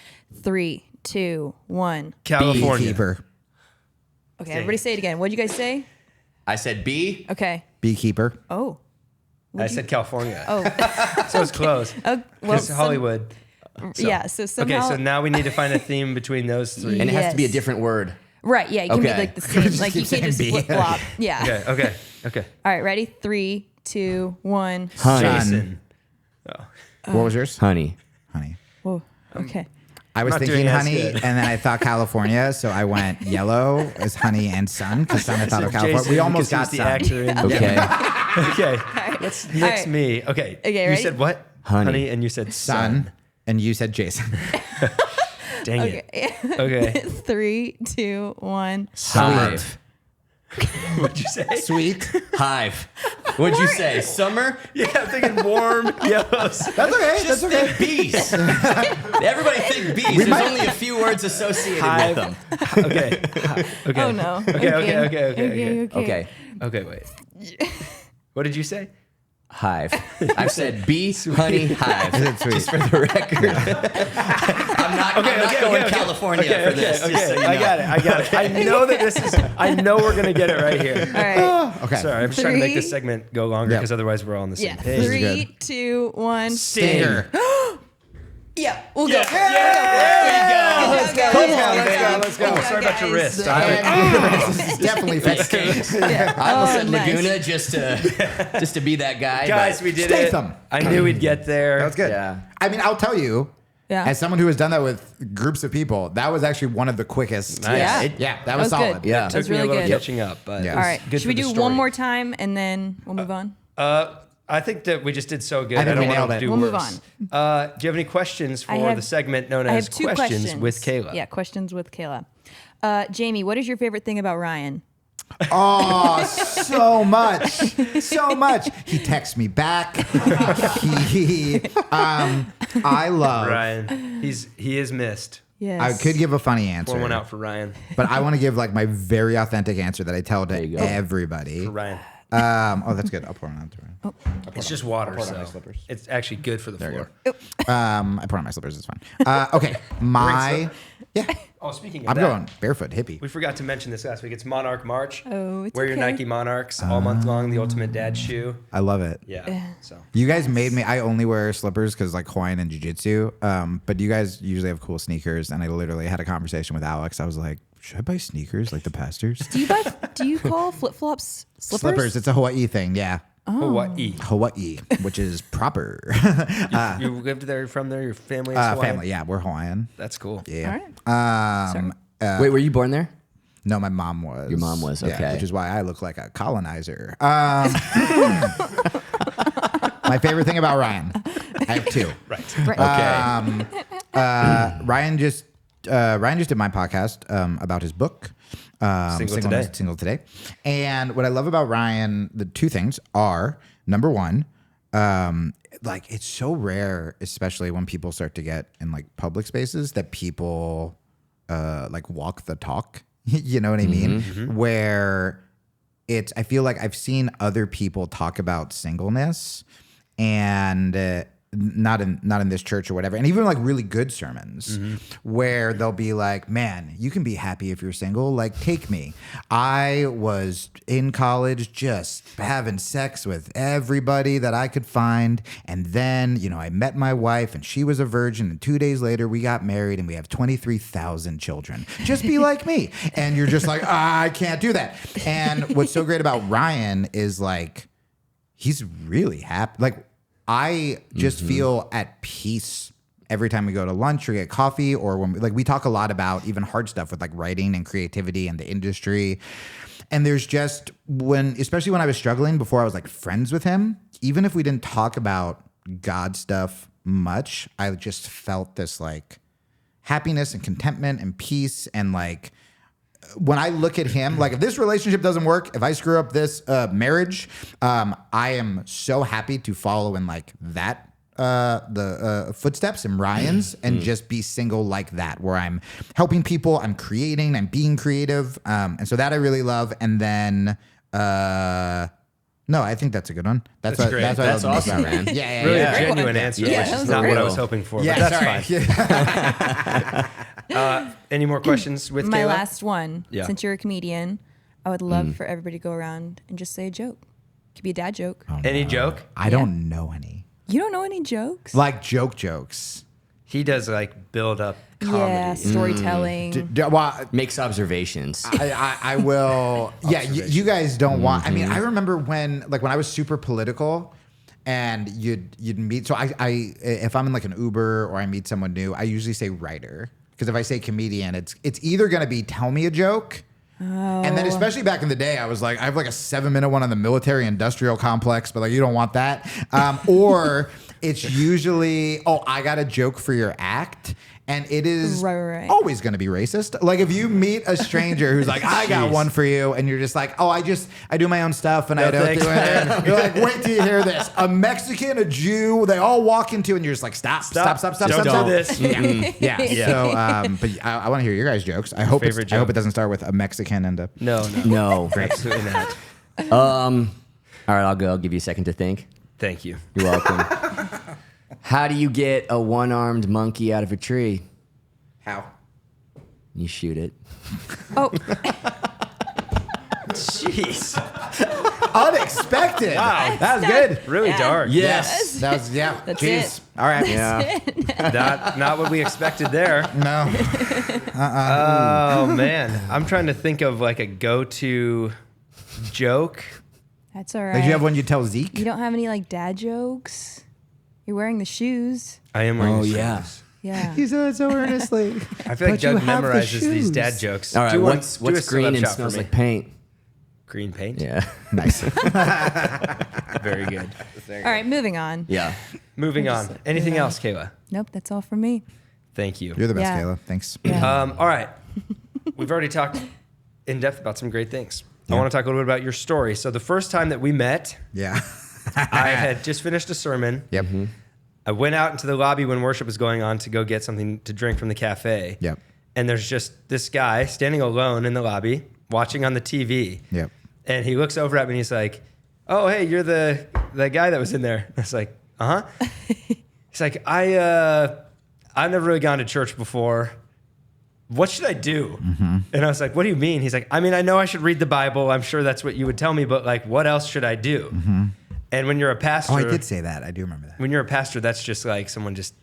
Speaker 4: 3, 2, 1.
Speaker 1: California.
Speaker 2: Beekeeper.
Speaker 4: Okay, everybody say it again. What'd you guys say?
Speaker 3: I said B.
Speaker 4: Okay.
Speaker 2: Beekeeper.
Speaker 4: Oh.
Speaker 1: I said California.
Speaker 4: Oh.
Speaker 1: So it's close.
Speaker 4: Oh, well,
Speaker 1: It's Hollywood.
Speaker 4: yeah. So somehow.
Speaker 1: Okay, so now we need to find a theme between those three.
Speaker 3: And it has to be a
Speaker 4: Yes.
Speaker 3: different word.
Speaker 4: Right. Yeah. You can make
Speaker 3: Okay.
Speaker 4: like the same.
Speaker 2: Just
Speaker 4: Like you
Speaker 2: keep
Speaker 4: can't just
Speaker 2: saying B.
Speaker 4: flip flop. Yeah.
Speaker 1: Okay.
Speaker 4: All right. Ready? 3, 2, 1.
Speaker 3: Honey.
Speaker 1: Jason.
Speaker 2: What was yours?
Speaker 3: Honey.
Speaker 2: Honey.
Speaker 4: Whoa. Okay.
Speaker 2: I was
Speaker 1: not
Speaker 2: thinking
Speaker 1: doing as
Speaker 2: honey,
Speaker 1: good.
Speaker 2: and then I thought California, so I went yellow as honey and sun because sun I thought of California.
Speaker 1: Jason,
Speaker 2: We almost
Speaker 1: because
Speaker 2: got
Speaker 1: he
Speaker 2: sun.
Speaker 1: was the actor in.
Speaker 3: Okay.
Speaker 1: Okay. Let's
Speaker 4: All
Speaker 1: mix
Speaker 4: right.
Speaker 1: me. Okay.
Speaker 4: Okay,
Speaker 1: You
Speaker 4: ready?
Speaker 1: said what?
Speaker 3: Honey.
Speaker 1: and you said
Speaker 2: Sun,
Speaker 1: sun.
Speaker 2: and you said Jason.
Speaker 1: Dang it.
Speaker 4: Okay.
Speaker 1: Okay.
Speaker 4: 3, 2, 1.
Speaker 3: Hive.
Speaker 1: What'd you say?
Speaker 2: Sweet.
Speaker 3: Hive. What'd you say? Summer?
Speaker 1: Yeah, I'm thinking warm yellows.
Speaker 2: That's okay.
Speaker 3: Just think bees. Everybody think bees. There's only a few words associated
Speaker 1: Hive.
Speaker 3: with them.
Speaker 1: Okay. Okay.
Speaker 4: Oh no.
Speaker 3: Okay.
Speaker 1: Okay, wait. What did you say?
Speaker 3: Hive. I've said bee, honey, hive. Just for the record. I'm not going to California for this.
Speaker 1: Okay,
Speaker 3: just so you know.
Speaker 1: I got it. I know that this is. I know we're gonna get it right here.
Speaker 4: All right.
Speaker 2: Okay.
Speaker 1: Sorry, I'm just trying to make this
Speaker 4: 3.
Speaker 1: segment go longer
Speaker 2: Yeah.
Speaker 1: because otherwise we're all on the same
Speaker 4: Yeah.
Speaker 1: page.
Speaker 4: 3, 2, 1.
Speaker 2: Stinger.
Speaker 4: Yeah. We'll go.
Speaker 2: Let's go.
Speaker 1: Let's go.
Speaker 4: Yeah,
Speaker 1: Sorry about your
Speaker 4: guys.
Speaker 1: wrist.
Speaker 2: This is definitely fake.
Speaker 3: I almost said
Speaker 4: nice.
Speaker 3: Laguna just to be that guy.
Speaker 1: Guys,
Speaker 3: but
Speaker 1: we did
Speaker 2: Statham.
Speaker 1: it. I knew we'd get there.
Speaker 2: That was good.
Speaker 3: Yeah.
Speaker 2: I mean, I'll tell you,
Speaker 4: Yeah.
Speaker 2: as someone who has done that with groups of people, that was actually one of the quickest.
Speaker 1: Nice.
Speaker 4: Yeah.
Speaker 2: That was
Speaker 4: That was
Speaker 2: solid.
Speaker 4: good.
Speaker 3: Yeah.
Speaker 1: Took
Speaker 4: That's
Speaker 1: me a
Speaker 4: really
Speaker 1: little
Speaker 4: good.
Speaker 1: catching up, but
Speaker 2: Yeah.
Speaker 1: it
Speaker 4: All
Speaker 1: was
Speaker 4: right.
Speaker 1: good
Speaker 4: Should
Speaker 1: for
Speaker 4: we
Speaker 1: the
Speaker 4: do
Speaker 1: story.
Speaker 4: one more time and then we'll move on?
Speaker 1: I think that we just did so good.
Speaker 2: I think
Speaker 1: don't
Speaker 2: we
Speaker 1: want
Speaker 2: nailed
Speaker 1: to
Speaker 2: it.
Speaker 1: do
Speaker 4: We'll move
Speaker 1: worse. Do you have any questions for
Speaker 4: I have-
Speaker 1: the segment known
Speaker 4: I
Speaker 1: as
Speaker 4: have 2
Speaker 1: questions with Kayla?
Speaker 4: Yeah, questions with Kayla. Jamie, what is your favorite thing about Ryan?
Speaker 2: Oh, so much. So much. He texts me back. I love.
Speaker 1: Ryan, he is missed.
Speaker 4: Yes.
Speaker 2: I could give a funny answer.
Speaker 1: Pour one out for Ryan.
Speaker 2: But I want to give like my very authentic answer that I tell
Speaker 3: There you
Speaker 2: to
Speaker 3: go.
Speaker 2: everybody.
Speaker 1: For Ryan.
Speaker 2: Oh, that's good. I'll pour one out to Ryan.
Speaker 1: It's just water,
Speaker 2: pour it on my
Speaker 1: so
Speaker 2: slippers.
Speaker 1: it's actually good for the floor.
Speaker 2: I put on my slippers. It's fine. Okay, my yeah.
Speaker 1: Oh, speaking of
Speaker 2: I'm
Speaker 1: that,
Speaker 2: going barefoot hippie.
Speaker 1: we forgot to mention this last week. It's Monarch March.
Speaker 4: Oh, it's
Speaker 1: Wear your
Speaker 4: okay.
Speaker 1: Nike Monarchs all month long. The ultimate dad shoe.
Speaker 2: I love it.
Speaker 1: Yeah. So
Speaker 2: You guys made me. I only wear slippers because like Hawaiian and jiu-jitsu. But you guys usually have cool sneakers, and I literally had a conversation with Alex. I was like, should I buy sneakers like the pastors?
Speaker 4: Do you call flip-flops slippers?
Speaker 2: It's a Hawaii thing. Yeah,
Speaker 1: Hawaii.
Speaker 2: Hawaii, which is proper.
Speaker 1: You lived there, from there. Your family. Is Hawaiian?
Speaker 2: Family. Yeah, we're Hawaiian.
Speaker 1: That's cool.
Speaker 2: Yeah.
Speaker 4: All right.
Speaker 3: Wait, were you born there?
Speaker 2: No, my mom was.
Speaker 3: Your mom was,
Speaker 2: Yeah,
Speaker 3: okay.
Speaker 2: which is why I look like a colonizer. My favorite thing about Ryan, I have 2.
Speaker 1: Right.
Speaker 3: Okay.
Speaker 2: Ryan just did my podcast about his book, Single Today. And what I love about Ryan, the 2 things are, number 1, like it's so rare, especially when people start to get in like public spaces, that people like walk the talk. You know what I mean? Where I feel like I've seen other people talk about singleness and not in this church or whatever, and even like really good sermons where they'll be like, man, you can be happy if you're single, like take me. I was in college just having sex with everybody that I could find, and then I met my wife and she was a virgin, and 2 days later we got married and we have 23,000 children. Just be like me. And you're just like, I can't do that. And what's so great about Ryan is like he's really happy. Like I just feel at peace every time we go to lunch or get coffee, or when we talk a lot about even hard stuff with like writing and creativity and the industry. And there's just especially when I was struggling before I was like friends with him, even if we didn't talk about God stuff much, I just felt this like happiness and contentment and peace. And like, when I look at him, like if this relationship doesn't work, if I screw up this marriage, I am so happy to follow in like that, the footsteps in Ryan's and just be single like that, where I'm helping people, I'm creating, I'm being creative. And so that I really love. And then, no, I think that's a good one. That's
Speaker 1: great.
Speaker 2: What
Speaker 3: That's
Speaker 2: I love
Speaker 3: awesome,
Speaker 2: about Ryan.
Speaker 3: man.
Speaker 2: Yeah.
Speaker 1: Really
Speaker 2: yeah.
Speaker 1: a genuine answer,
Speaker 3: Yeah,
Speaker 1: which
Speaker 3: that
Speaker 1: is
Speaker 3: was
Speaker 1: not what I
Speaker 3: real.
Speaker 1: was hoping for.
Speaker 2: Yeah,
Speaker 1: but
Speaker 2: sorry.
Speaker 1: that's fine. Any more questions with
Speaker 4: My
Speaker 1: Kayla?
Speaker 4: last one.
Speaker 1: Yeah.
Speaker 4: Since you're a comedian, I would love for everybody to go around and just say a joke. Could be a dad joke.
Speaker 1: Any joke?
Speaker 2: I don't know any.
Speaker 4: You don't know any jokes?
Speaker 2: Like jokes.
Speaker 1: He does like build up comedy.
Speaker 4: Yeah, storytelling.
Speaker 2: Well,
Speaker 3: Makes observations.
Speaker 2: I will. Yeah, you guys don't want. I mean, I remember when I was super political, and you'd meet. So I if I'm in like an Uber or I meet someone new, I usually say writer, because if I say comedian, it's either gonna be tell me a joke. And then especially back in the day, I was like, I have like a 7-minute one on the military industrial complex, but like you don't want that. Or it's usually, I got a joke for your act. And it is
Speaker 4: Right.
Speaker 2: always going to be racist. Like if you meet a stranger who's like, I got one for you. And you're just like, oh, I do my own stuff and I don't
Speaker 1: thanks,
Speaker 2: do it. You're like, wait till you hear this. A Mexican, a Jew, they all walk into and you're just like, stop.
Speaker 1: Don't do this.
Speaker 2: Yeah. So, but I want to hear your guys' jokes. I hope it doesn't start with a Mexican and a.
Speaker 3: No.
Speaker 1: Absolutely not.
Speaker 3: All right, I'll go. I'll give you a second to think.
Speaker 1: Thank you.
Speaker 3: You're welcome. How do you get a one-armed monkey out of a tree?
Speaker 2: How?
Speaker 3: You shoot it.
Speaker 4: Oh,
Speaker 1: Jeez.
Speaker 2: Unexpected.
Speaker 1: Wow.
Speaker 2: That was good.
Speaker 1: Really dark.
Speaker 3: Yes.
Speaker 2: That was, yeah.
Speaker 4: That's
Speaker 2: Jeez.
Speaker 4: it.
Speaker 2: All right.
Speaker 3: Yeah.
Speaker 1: Not what we expected there.
Speaker 2: No.
Speaker 1: Oh, man. I'm trying to think of like a go-to joke.
Speaker 4: that's all right.
Speaker 2: Did you have one you tell Zeke?
Speaker 4: You don't have any like dad jokes? You're wearing the shoes.
Speaker 1: I am wearing
Speaker 3: Oh,
Speaker 1: the
Speaker 3: yeah.
Speaker 1: shoes.
Speaker 4: Yeah.
Speaker 2: He said it so earnestly.
Speaker 1: I feel like
Speaker 2: But you
Speaker 1: Doug
Speaker 2: have the
Speaker 1: memorizes these
Speaker 2: shoes.
Speaker 1: dad jokes.
Speaker 3: All right,
Speaker 1: Do
Speaker 3: what's
Speaker 1: a
Speaker 3: green and
Speaker 1: shot for
Speaker 3: smells
Speaker 1: me.
Speaker 3: like paint?
Speaker 1: Green paint?
Speaker 3: Yeah.
Speaker 2: Nice.
Speaker 1: Very good.
Speaker 4: All right, moving on.
Speaker 3: Yeah.
Speaker 1: Moving on. Anything else, Kayla?
Speaker 4: Nope, that's all from me.
Speaker 1: Thank you.
Speaker 2: You're the best,
Speaker 4: Yeah.
Speaker 2: Kayla. Thanks.
Speaker 4: Yeah.
Speaker 1: All right. We've already talked in depth about some great things. I want to talk a little bit about your story. So the first time that we met,
Speaker 2: Yeah.
Speaker 1: I had just finished a sermon.
Speaker 2: Yep.
Speaker 1: I went out into the lobby when worship was going on to go get something to drink from the cafe.
Speaker 2: Yep.
Speaker 1: And there's just this guy standing alone in the lobby watching on the TV.
Speaker 2: Yep.
Speaker 1: And he looks over at me and he's like, "Oh, hey, you're the guy that was in there." I was like, "Uh-huh." He's like, I've never really gone to church before. What should I do?" And I was like, "What do you mean?" He's like, "I mean, I know I should read the Bible. I'm sure that's what you would tell me, but like, what else should I do?" And when you're a pastor,
Speaker 2: Oh, I did say that. I do remember that.
Speaker 1: when you're a pastor, that's just like someone just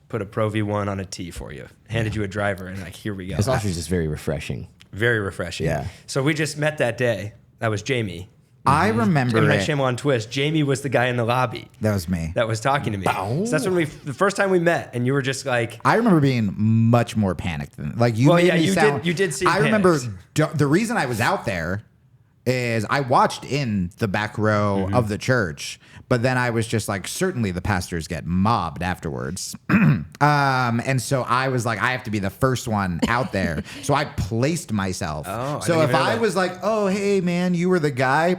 Speaker 1: put a Pro V1 on a T for you, handed you a driver, and like, here we go.
Speaker 3: It's also just very refreshing.
Speaker 1: Very refreshing.
Speaker 3: Yeah.
Speaker 1: So we just met that day. That was Jamie.
Speaker 2: I remember
Speaker 1: Jamie
Speaker 2: it.
Speaker 1: Shyamalan twist. Jamie was the guy in the lobby
Speaker 2: That was me.
Speaker 1: that was talking to me. So that's when the first time we met, and you were just like,
Speaker 2: I remember being much more panicked than like you.
Speaker 1: Well,
Speaker 2: made
Speaker 1: yeah,
Speaker 2: me
Speaker 1: you
Speaker 2: sound,
Speaker 1: did seem
Speaker 2: I remember
Speaker 1: panicked.
Speaker 2: the reason I was out there is I watched in the back row of the church, but then I was just like, certainly the pastors get mobbed afterwards. And so I was like, I have to be the first one out there. So I placed myself.
Speaker 1: Oh, I
Speaker 2: so
Speaker 1: didn't
Speaker 2: if
Speaker 1: even know
Speaker 2: I
Speaker 1: that.
Speaker 2: was like, oh, hey man, you were the guy.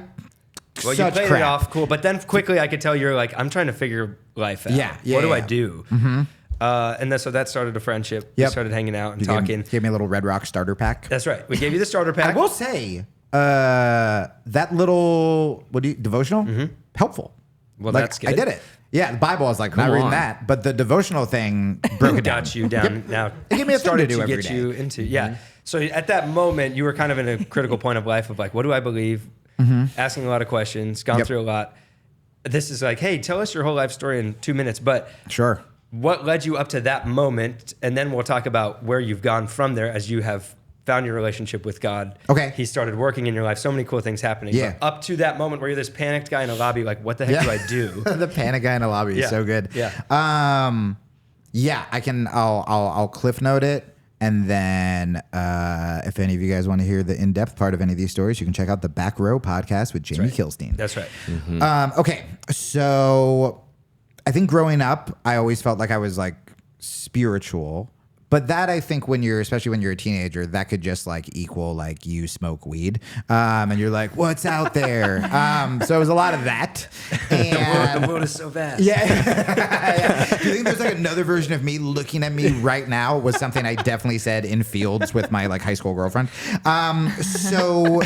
Speaker 1: well, you
Speaker 2: such
Speaker 1: played
Speaker 2: crap.
Speaker 1: it off cool, but then quickly I could tell you're like, I'm trying to figure life out.
Speaker 2: Yeah,
Speaker 1: what do I
Speaker 2: yeah.
Speaker 1: do? And then so that started a friendship.
Speaker 2: Yep.
Speaker 1: We started hanging out and
Speaker 2: You
Speaker 1: talking.
Speaker 2: gave me a little Red Rock starter pack.
Speaker 1: That's right. We gave you the starter pack.
Speaker 2: I will say that little devotional helpful.
Speaker 1: Well,
Speaker 2: Like,
Speaker 1: that's good.
Speaker 2: I did it. Yeah, the Bible. I was like, not reading
Speaker 3: on.
Speaker 2: that, but the devotional thing broke it down.
Speaker 1: got you down. Now
Speaker 2: It gave me a thing to
Speaker 1: started
Speaker 2: do
Speaker 1: to
Speaker 2: every
Speaker 1: get
Speaker 2: day.
Speaker 1: you into So at that moment, you were kind of in a critical point of life of like, what do I believe? Asking a lot of questions, gone
Speaker 2: Yep.
Speaker 1: through a lot. This is like, hey, tell us your whole life story in 2 minutes. But
Speaker 2: Sure.
Speaker 1: what led you up to that moment? And then we'll talk about where you've gone from there as you have found your relationship with God.
Speaker 2: Okay.
Speaker 1: He started working in your life. So many cool things happening.
Speaker 2: Yeah.
Speaker 1: But up to that moment where you're this panicked guy in a lobby, like, what the heck do I do?
Speaker 2: The panic guy in the lobby is
Speaker 1: Yeah.
Speaker 2: so good.
Speaker 1: Yeah.
Speaker 2: Yeah, I can. I'll cliff note it, and then if any of you guys want to hear the in-depth part of any of these stories, you can check out the Back Row podcast with Jamie Kilstein.
Speaker 1: That's right.
Speaker 2: Okay, so I think growing up, I always felt like I was like spiritual. But that I think especially when you're a teenager, that could just like equal like you smoke weed, and you're like, what's out there? So it was a lot of that. And
Speaker 1: The world is so vast.
Speaker 2: yeah. Do you think there's like another version of me looking at me right now was something I definitely said in fields with my like high school girlfriend? So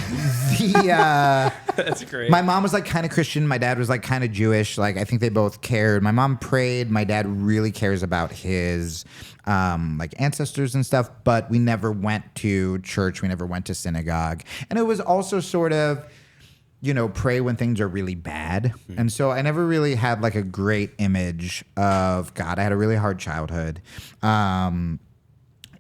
Speaker 1: That's great.
Speaker 2: my mom was like kind of Christian. My dad was like kind of Jewish. Like I think they both cared. My mom prayed. My dad really cares about his like ancestors and stuff, but we never went to church. We never went to synagogue. And it was also sort of, pray when things are really bad. And so I never really had like a great image of God. I had a really hard childhood.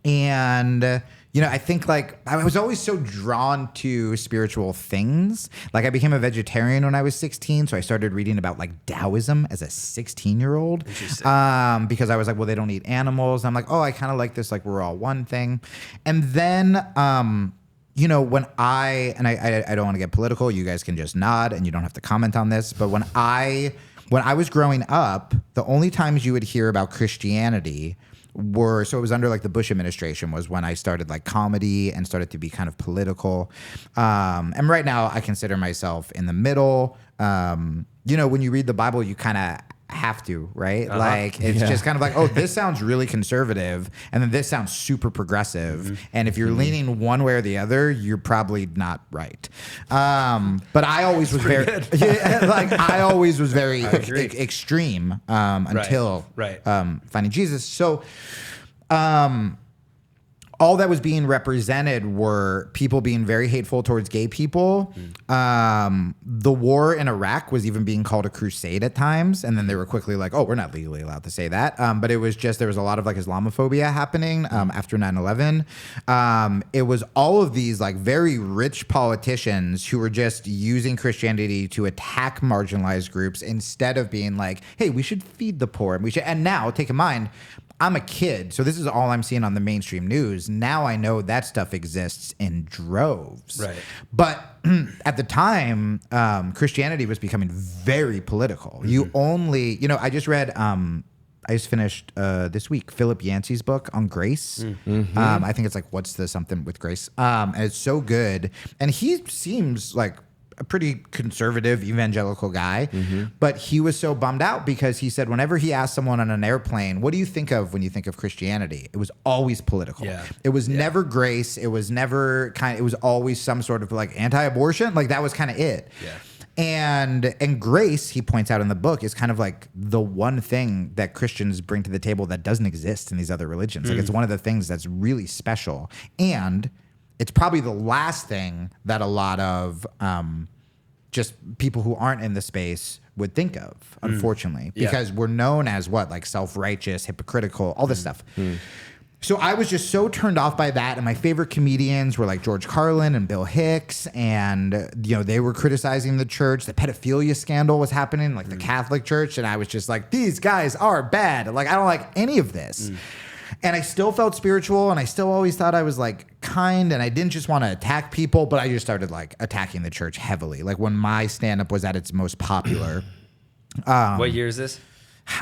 Speaker 2: I think like I was always so drawn to spiritual things. Like I became a vegetarian when I was 16, so I started reading about like Taoism as a 16-year-old. Because I was like, well, they don't eat animals. And I'm like, oh, I kind of like this, like we're all one thing. And then when I don't want to get political, you guys can just nod and you don't have to comment on this. But when I was growing up, the only times you would hear about Christianity so it was under like the Bush administration was when I started like comedy and started to be kind of political. And right now I consider myself in the middle. You know, when you read the Bible, you kind of have to, right? Like it's just kind of like, oh, this sounds really conservative, and then this sounds super progressive. And if you're leaning one way or the other, you're probably not right. But I always was very, I always was very extreme until finding Jesus. So, all that was being represented were people being very hateful towards gay people. The war in Iraq was even being called a crusade at times. And then they were quickly like, oh, we're not legally allowed to say that. But it was just, there was a lot of like Islamophobia happening after 9/11. It was all of these like very rich politicians who were just using Christianity to attack marginalized groups instead of being like, hey, we should feed the poor. And now, take in mind, I'm a kid, so this is all I'm seeing on the mainstream news. Now I know that stuff exists in droves.
Speaker 1: Right.
Speaker 2: But at the time, Christianity was becoming very political. You only, you know, I just read, I just finished this week Philip Yancey's book on grace. I think it's like, what's the something with grace? And it's so good. And he seems like a pretty conservative evangelical guy, but he was so bummed out because he said whenever he asked someone on an airplane, what do you think of when you think of Christianity? It was always political. It was never grace. It was never it was always some sort of like anti-abortion. Like that was kind of it. And grace, he points out in the book, is kind of like the one thing that Christians bring to the table that doesn't exist in these other religions. Like it's one of the things that's really special. And it's probably the last thing that a lot of just people who aren't in the space would think of, unfortunately, because we're known as what, like self-righteous, hypocritical, all this stuff. So I was just so turned off by that. And my favorite comedians were like George Carlin and Bill Hicks. And, you know, they were criticizing the church. The pedophilia scandal was happening, like the Catholic Church. And I was just like, these guys are bad. Like, I don't like any of this. And I still felt spiritual, and I still always thought I was like kind, and I didn't just want to attack people, but I just started like attacking the church heavily. Like when my stand-up was at its most popular.
Speaker 1: What year is this?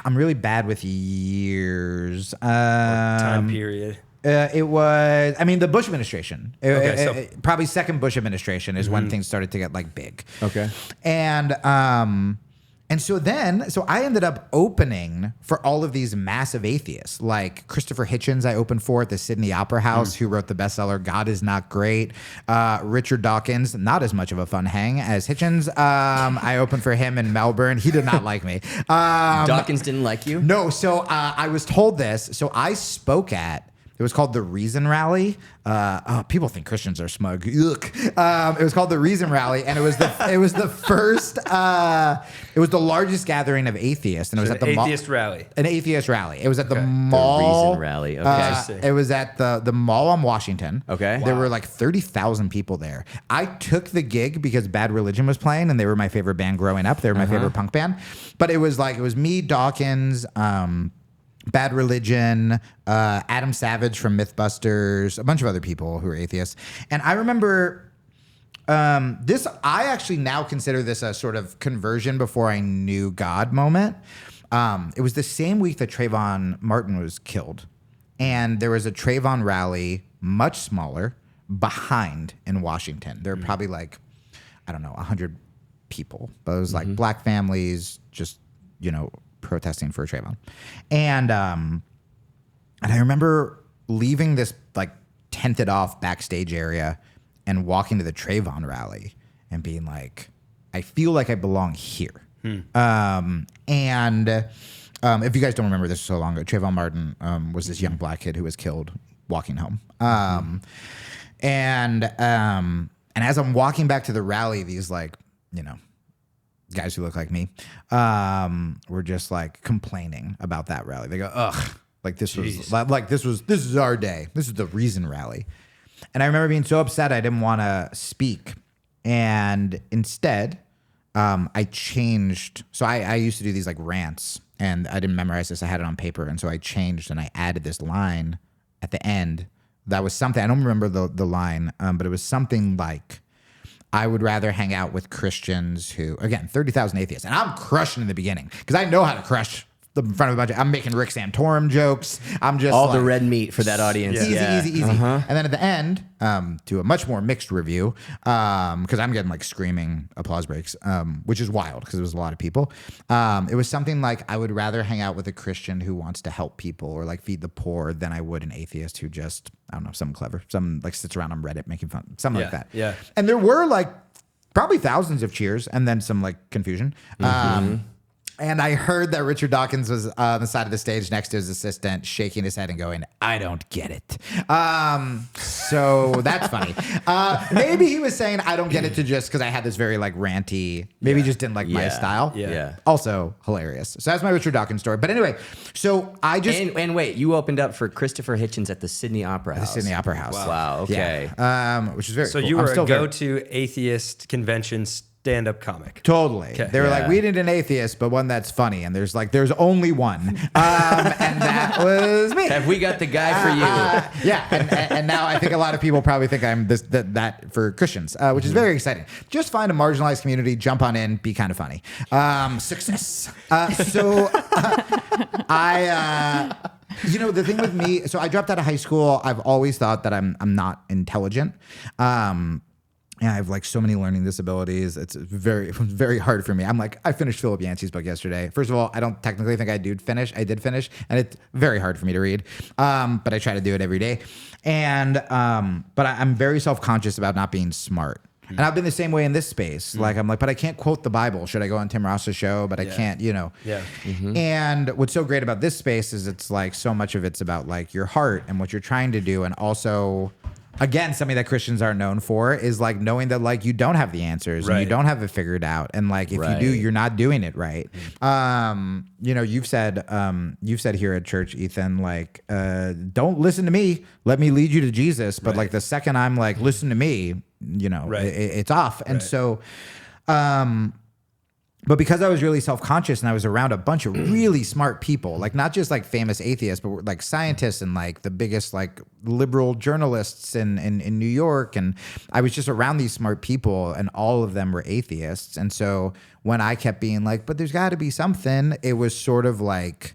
Speaker 2: I'm really bad with years.
Speaker 1: Time period.
Speaker 2: It was, I mean, the Bush administration.
Speaker 1: Okay,
Speaker 2: Probably second Bush administration is when things started to get like big.
Speaker 3: Okay.
Speaker 2: And so I ended up opening for all of these massive atheists, like Christopher Hitchens I opened for at the Sydney Opera House, who wrote the bestseller God Is Not Great. Richard Dawkins, not as much of a fun hang as Hitchens. I opened for him in Melbourne. He did not like me.
Speaker 3: Dawkins didn't like you?
Speaker 2: No, so I was told this. So I spoke at, it was called the Reason Rally. People think Christians are smug. Ugh. It was called the Reason Rally, and it was the first. It was the largest gathering of atheists, and it was at the
Speaker 1: atheist rally.
Speaker 2: An atheist rally. It was at the mall.
Speaker 3: The Reason Rally. Okay.
Speaker 2: It was at the mall on Washington.
Speaker 3: Okay.
Speaker 2: There were like 30,000 people there. I took the gig because Bad Religion was playing, and they were my favorite band growing up. They were my favorite punk band. But it was me, Dawkins. Bad Religion, Adam Savage from Mythbusters, a bunch of other people who are atheists. And I remember this, I actually now consider this a sort of conversion before I knew God moment. It was the same week that Trayvon Martin was killed. And there was a Trayvon rally, much smaller, behind in Washington. There were probably like, I don't know, 100 people. But it was like black families, just, you know, protesting for Trayvon. And I remember leaving this like tented off backstage area and walking to the Trayvon rally and being like, I feel like I belong here. If you guys don't remember this so long ago, Trayvon Martin was this young black kid who was killed walking home. And as I'm walking back to the rally, these like, you know, guys who look like me, were just like complaining about that rally. They go, ugh, like this is our day. This is the Reason Rally. And I remember being so upset I didn't want to speak. And instead, I changed. So I used to do these like rants, and I didn't memorize this. I had it on paper. And so I changed and I added this line at the end. That was something, I don't remember the line, but it was something like, I would rather hang out with Christians who, again, 30,000 atheists. And I'm crushing in the beginning because I know how to crush in front of a bunch of, I'm making Rick Santorum jokes. I'm just
Speaker 3: All
Speaker 2: like,
Speaker 3: the red meat for that audience.
Speaker 2: easy. And then at the end, to a much more mixed review, because I'm getting like screaming applause breaks, which is wild because it was a lot of people. It was something like, I would rather hang out with a Christian who wants to help people or like feed the poor than I would an atheist who just, I don't know, something clever, some like sits around on Reddit making fun, something like that.
Speaker 1: Yeah.
Speaker 2: And there were like probably thousands of cheers and then some like confusion. And I heard that Richard Dawkins was on the side of the stage next to his assistant, shaking his head and going, I don't get it. So that's funny. Maybe he was saying, I don't get it to just because I had this very like ranty, maybe he just didn't like my style.
Speaker 3: Yeah.
Speaker 2: Also hilarious. So that's my Richard Dawkins story. But anyway, so I just...
Speaker 3: And wait, you opened up for Christopher Hitchens at the Sydney Opera House.
Speaker 2: The Sydney Opera House.
Speaker 3: Wow, okay.
Speaker 2: Yeah. Which is very
Speaker 1: So
Speaker 2: cool.
Speaker 1: you
Speaker 2: I'm
Speaker 1: were
Speaker 2: still
Speaker 1: a go-to atheist convention stand-up comic.
Speaker 2: Totally.
Speaker 1: Okay.
Speaker 2: They were like, we need an atheist, but one that's funny. And there's only one. And that was me.
Speaker 3: Have we got the guy for you?
Speaker 2: Yeah. And now I think a lot of people probably think I'm that for Christians, which is very exciting. Just find a marginalized community, jump on in, be kind of funny. Success. The thing with me, so I dropped out of high school. I've always thought that I'm not intelligent. Yeah, I have like so many learning disabilities. It's very hard for me. I'm like, I finished Philip Yancey's book yesterday. First of all, I don't technically think I did finish, and it's very hard for me to read. But I try to do it every day. And but I'm very self-conscious about not being smart. And I've been the same way in this space. Like, I'm like, but I can't quote the Bible. Should I go on Tim Ross's show? But I can't,
Speaker 1: Yeah.
Speaker 2: And what's so great about this space is it's like so much of it's about like your heart and what you're trying to do. And also, again, something that Christians aren't known for is like knowing that like you don't have the answers and you don't have it figured out. And like, if you do, you're not doing it right. You've said here at church, Ethan, like, don't listen to me. Let me lead you to Jesus. But like the second I'm like, listen to me, it's off. And so, but because I was really self-conscious and I was around a bunch of really smart people, like not just like famous atheists, but like scientists and like the biggest like liberal journalists in New York. And I was just around these smart people and all of them were atheists. And so when I kept being like, but there's got to be something, it was sort of like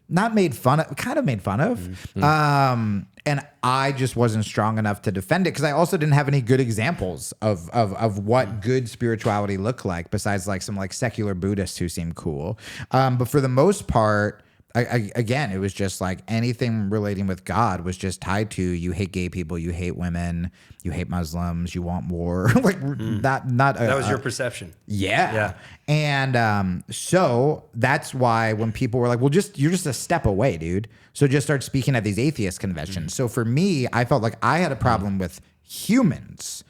Speaker 2: not made fun of, kind of made fun of. And I just wasn't strong enough to defend it because I also didn't have any good examples of what good spirituality looked like besides like some like secular Buddhists who seemed cool. But for the most part, again, it was just like anything relating with God was just tied to you hate gay people, you hate women, you hate Muslims, you want war. Like that
Speaker 1: was your perception.
Speaker 2: Yeah. And so that's why when people were like, well, you're just a step away, dude. So just start speaking at these atheist conventions. So for me, I felt like I had a problem with humans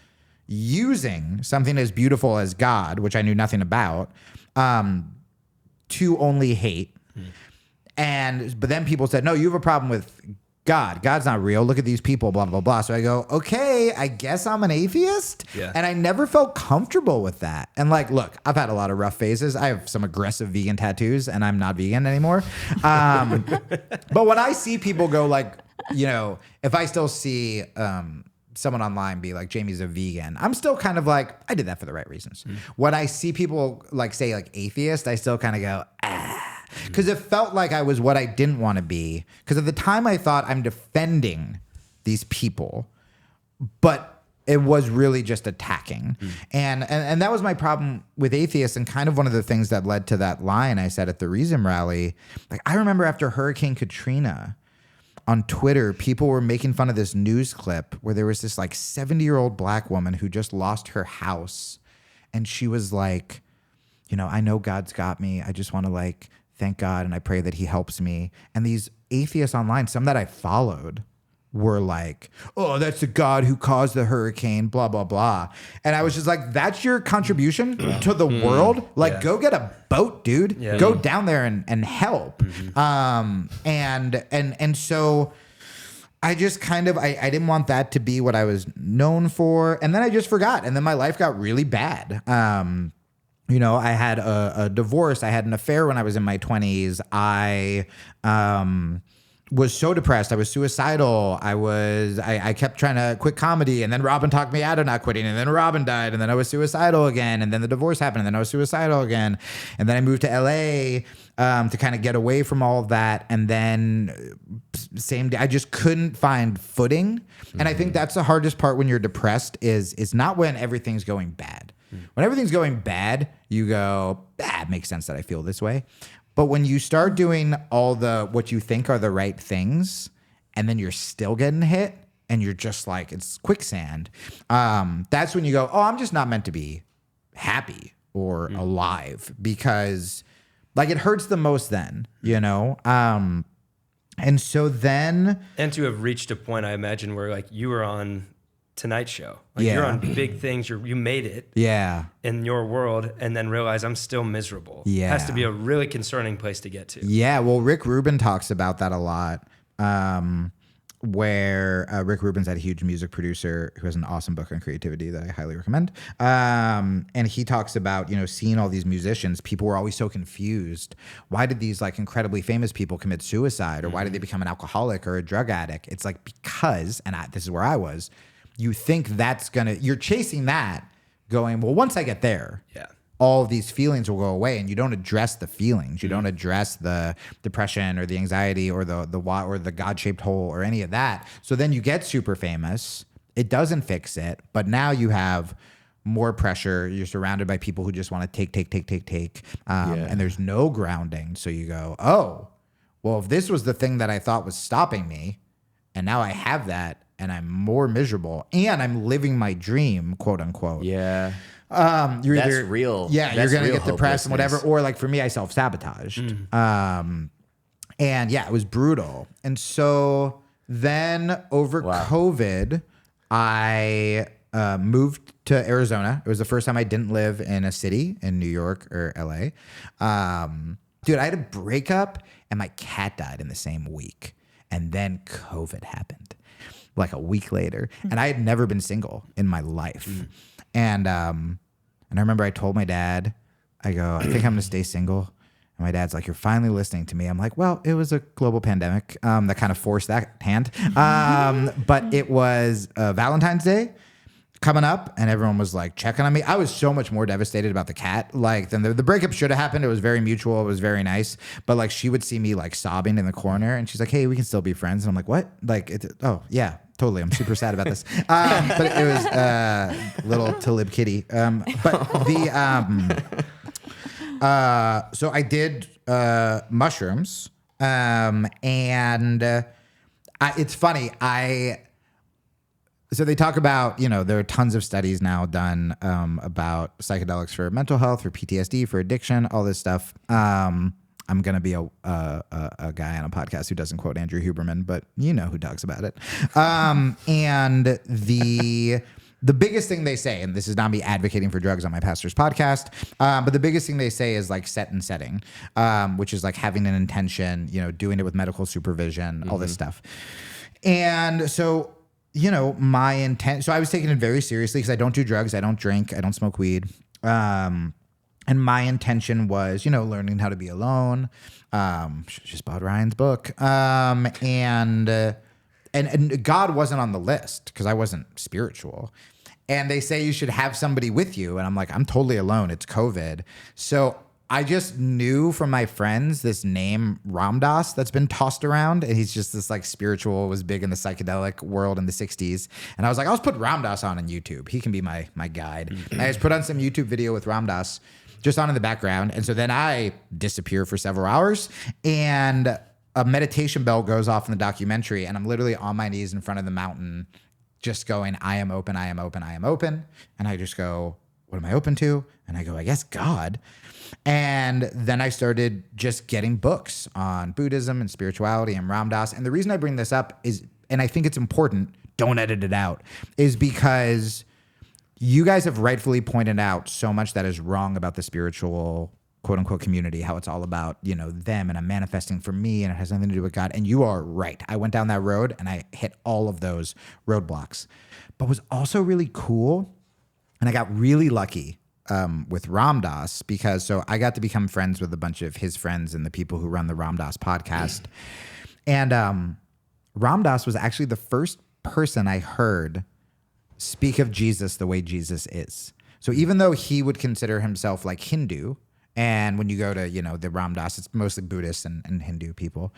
Speaker 2: using something as beautiful as God, which I knew nothing about, to only hate. But then people said, no, you have a problem with God. God's not real. Look at these people, blah, blah, blah. So I go, okay, I guess I'm an atheist.
Speaker 1: Yeah.
Speaker 2: And I never felt comfortable with that. And like, look, I've had a lot of rough phases. I have some aggressive vegan tattoos and I'm not vegan anymore. But when I see people go like, if I still see someone online be like, Jamie's a vegan, I'm still kind of like, I did that for the right reasons. When I see people like say like atheist, I still kind of go, because it felt like I was what I didn't want to be. Because at the time I thought I'm defending these people, but it was really just attacking. And that was my problem with atheists, and kind of one of the things that led to that line I said at the Reason Rally. Like, I remember after Hurricane Katrina on Twitter, people were making fun of this news clip where there was this like 70-year-old black woman who just lost her house. And she was like, I know God's got me. I just want to like thank God and I pray that he helps me. And these atheists online, some that I followed, were like, oh, that's the God who caused the hurricane, blah, blah, blah. And I was just like, that's your contribution to the world? Like, go get a boat, dude. Yeah. Go down there and help. And so I just kind of, I didn't want that to be what I was known for. And then I just forgot. And then my life got really bad. I had a divorce. I had an affair when I was in my 20s. was so depressed. I was suicidal. I kept trying to quit comedy, and then Robin talked me out of not quitting, and then Robin died, and then I was suicidal again, and then the divorce happened, and then I was suicidal again, and then I moved to LA to kind of get away from all of that, and then same day I just couldn't find footing. And I think that's the hardest part when you're depressed is not when everything's going bad. When everything's going bad, you go, it makes sense that I feel this way. But when you start doing all what you think are the right things, and then you're still getting hit, and you're just like, it's quicksand, that's when you go, oh, I'm just not meant to be happy or alive, because like it hurts the most then, you know? And so then...
Speaker 1: And to have reached a point, I imagine, where like you were on Tonight Show. Like you're on big things. You made it in your world, and then realize I'm still miserable. It has to be a really concerning place to get to.
Speaker 2: Yeah, well, Rick Rubin talks about that a lot, where Rick Rubin's a huge music producer who has an awesome book on creativity that I highly recommend. And he talks about, seeing all these musicians, people were always so confused. Why did these like incredibly famous people commit suicide, or why did they become an alcoholic or a drug addict? It's like because, and this is where I was, you think you're chasing that going, well, once I get there, all of these feelings will go away, and you don't address the feelings. You don't address the depression or the anxiety or the God-shaped hole or any of that. So then you get super famous. It doesn't fix it, but now you have more pressure. You're surrounded by people who just want to take. And there's no grounding. So you go, oh, well, if this was the thing that I thought was stopping me, and now I have that, and I'm more miserable, and I'm living my dream, quote unquote.
Speaker 3: Yeah.
Speaker 2: That's
Speaker 3: real.
Speaker 2: Yeah,
Speaker 3: That's
Speaker 2: you're gonna
Speaker 3: real
Speaker 2: get depressed and whatever. Or like for me, I self-sabotaged. And it was brutal. And so then over COVID, I moved to Arizona. It was the first time I didn't live in a city in New York or LA. Dude, I had a breakup, and my cat died in the same week. And then COVID happened like a week later. And I had never been single in my life. And I remember I told my dad, I go, I think I'm going to stay single. And my dad's like, you're finally listening to me. I'm like, well, it was a global pandemic that kind of forced that hand. But it was Valentine's Day coming up, and everyone was like checking on me. I was so much more devastated about the cat. Like then the breakup should have happened. It was very mutual. It was very nice. But like she would see me like sobbing in the corner, and she's like, hey, we can still be friends. And I'm like, what? Like, oh yeah, totally. I'm super sad about this. But it was little Talib kitty. So I did mushrooms, and it's funny. So they talk about, there are tons of studies now done about psychedelics for mental health, for PTSD, for addiction, all this stuff. I'm going to be a guy on a podcast who doesn't quote Andrew Huberman, but you know who talks about it. And the biggest thing they say, and this is not me advocating for drugs on my pastor's podcast, but the biggest thing they say is like set and setting, which is like having an intention, doing it with medical supervision, all this stuff. And so... my intent. So I was taking it very seriously because I don't do drugs. I don't drink. I don't smoke weed. And my intention was, learning how to be alone. Just bought Ryan's book. And God wasn't on the list because I wasn't spiritual. And they say you should have somebody with you. And I'm like, I'm totally alone. It's COVID. So I just knew from my friends this name Ram Dass that's been tossed around, and he's just this like spiritual, was big in the psychedelic world in the 60s. And I was like, I'll just put Ram Dass on YouTube. He can be my guide. I just put on some YouTube video with Ram Dass just on in the background. And so then I disappear for several hours, and a meditation bell goes off in the documentary, and I'm literally on my knees in front of the mountain just going, I am open, I am open, I am open. And I just go, what am I open to? And I go, I guess God. And then I started just getting books on Buddhism and spirituality and Ram Dass. And the reason I bring this up is, and I think it's important, don't edit it out, is because you guys have rightfully pointed out so much that is wrong about the spiritual quote unquote community, how it's all about, them, and I'm manifesting for me, and it has nothing to do with God. And you are right. I went down that road and I hit all of those roadblocks. But was also really cool, and I got really lucky with Ram Dass, because so I got to become friends with a bunch of his friends and the people who run the Ram Dass podcast. And Ram Dass was actually the first person I heard speak of Jesus the way Jesus is. So even though he would consider himself like Hindu, and when you go to, the Ram Dass, it's mostly Buddhist and Hindu people,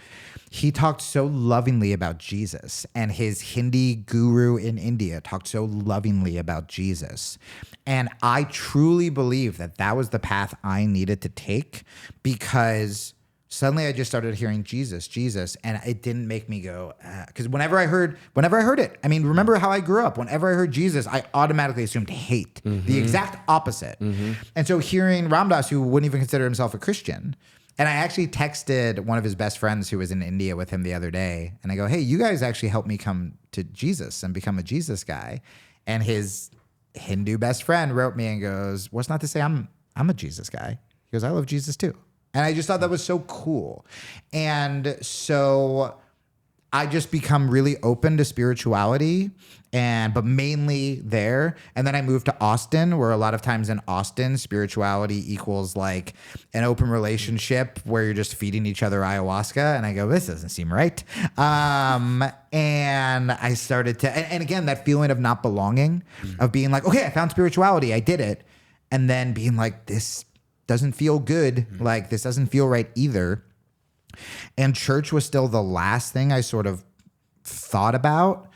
Speaker 2: he talked so lovingly about Jesus. And his Hindi guru in India talked so lovingly about Jesus. And I truly believe that that was the path I needed to take, because suddenly I just started hearing Jesus, and it didn't make me go, because whenever I heard it, I mean, remember how I grew up. Whenever I heard Jesus, I automatically assumed hate, the exact opposite. And so hearing Ram Dass, who wouldn't even consider himself a Christian, and I actually texted one of his best friends who was in India with him the other day, and I go, hey, you guys actually helped me come to Jesus and become a Jesus guy. And his Hindu best friend wrote me and goes, what's not to say I'm a Jesus guy? He goes, I love Jesus too. And I just thought that was so cool. And so I just become really open to spirituality, but mainly there. And then I moved to Austin, where a lot of times in Austin, spirituality equals like an open relationship where you're just feeding each other ayahuasca. And I go, this doesn't seem right. And I started to, and again, that feeling of not belonging, of being like, okay, I found spirituality, I did it. And then being like, this doesn't feel good. Like, this doesn't feel right either. And church was still the last thing I sort of thought about.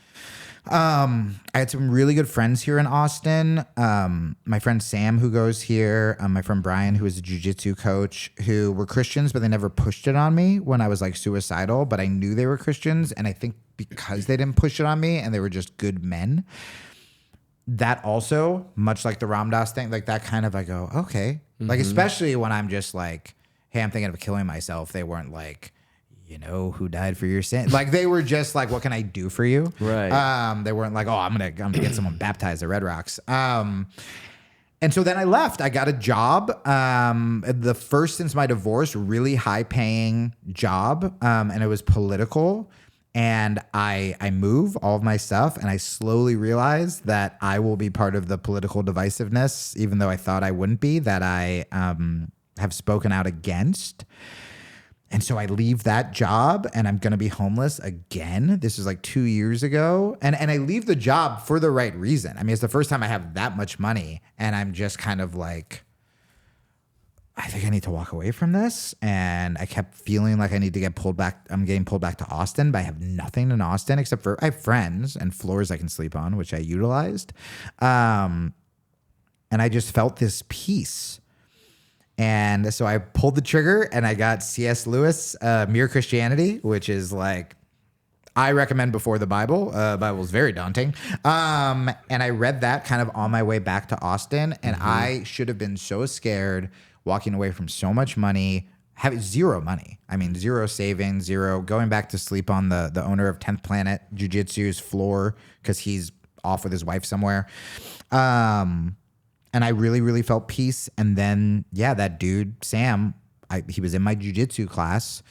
Speaker 2: I had some really good friends here in Austin. My friend Sam, who goes here, my friend Brian, who is a jiu-jitsu coach, who were Christians, but they never pushed it on me when I was like suicidal, but I knew they were Christians. And I think because they didn't push it on me and they were just good men, that also, much like the Ram Dass thing, like that kind of, I go, okay. Like, especially when I'm just like, hey, I'm thinking of killing myself. They weren't like, who died for your sin? Like, they were just like, what can I do for you?
Speaker 3: Right.
Speaker 2: They weren't like, oh, I'm gonna get someone baptized at Red Rocks. And so then I left. I got a job. The first since my divorce, really high paying job. And it was political. And I move all of my stuff, and I slowly realized that I will be part of the political divisiveness, even though I thought I wouldn't be, that I have spoken out against. And so I leave that job, and I'm going to be homeless again. This is like 2 years ago. And I leave the job for the right reason. I mean, it's the first time I have that much money, and I'm just kind of like, I think I need to walk away from this. And I kept feeling like I need to get pulled back. I'm getting pulled back to Austin, but I have nothing in Austin except for I have friends and floors I can sleep on, which I utilized. And I just felt this peace. And so I pulled the trigger and I got C.S. Lewis, Mere Christianity, which is like, I recommend before the Bible. Bible is very daunting. And I read that kind of on my way back to Austin. And I should have been so scared walking away from so much money, having zero money. I mean, zero savings, zero going back to sleep on the owner of 10th Planet Jiu-Jitsu's floor because he's off with his wife somewhere. And I really, really felt peace. And then, that dude, Sam, he was in my jiu-jitsu class.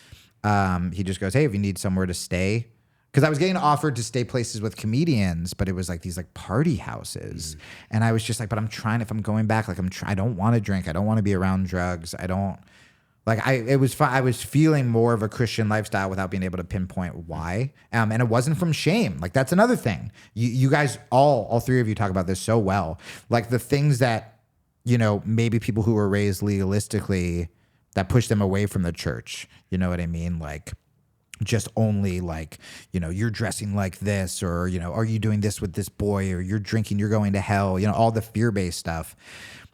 Speaker 2: He just goes, hey, if you need somewhere to stay. Because I was getting offered to stay places with comedians, but it was like these like party houses. And I was just like, but I'm trying, if I'm going back, like I don't want to drink. I don't want to be around drugs. I don't, like, it was fun. I was feeling more of a Christian lifestyle without being able to pinpoint why. And it wasn't from shame. Like, that's another thing. You guys, all three of you talk about this so well. Like, the things that, maybe people who were raised legalistically that push them away from the church. You know what I mean? Like, just only like, you're dressing like this, or, are you doing this with this boy, or you're drinking, you're going to hell, all the fear-based stuff.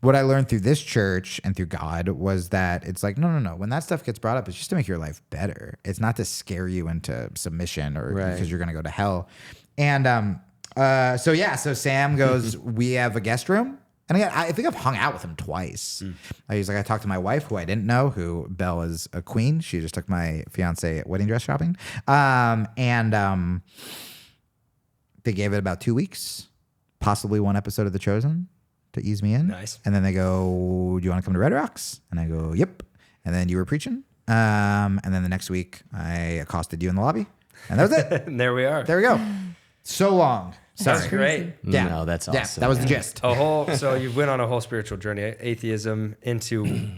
Speaker 2: What I learned through this church and through God was that it's like, no. When that stuff gets brought up, it's just to make your life better. It's not to scare you into submission or because you're going to go to hell. And so Sam goes, we have a guest room. And again, I think I've hung out with him twice. He's like, I talked to my wife, who I didn't know, who Belle is a queen. She just took my fiance wedding dress shopping. And they gave it about 2 weeks, possibly one episode of The Chosen to ease me in.
Speaker 1: Nice.
Speaker 3: Mm.
Speaker 2: And then they go, do you want to come to Red Rocks? And I go, yep. And then you were preaching. And then the next week I accosted you in the lobby. And that was it.
Speaker 1: And there we are.
Speaker 2: There we go. So long. Sorry.
Speaker 1: That's great.
Speaker 2: Yeah.
Speaker 3: No, that's
Speaker 2: Yeah,
Speaker 3: awesome.
Speaker 2: that was the gist.
Speaker 1: So you went on a whole spiritual journey, atheism into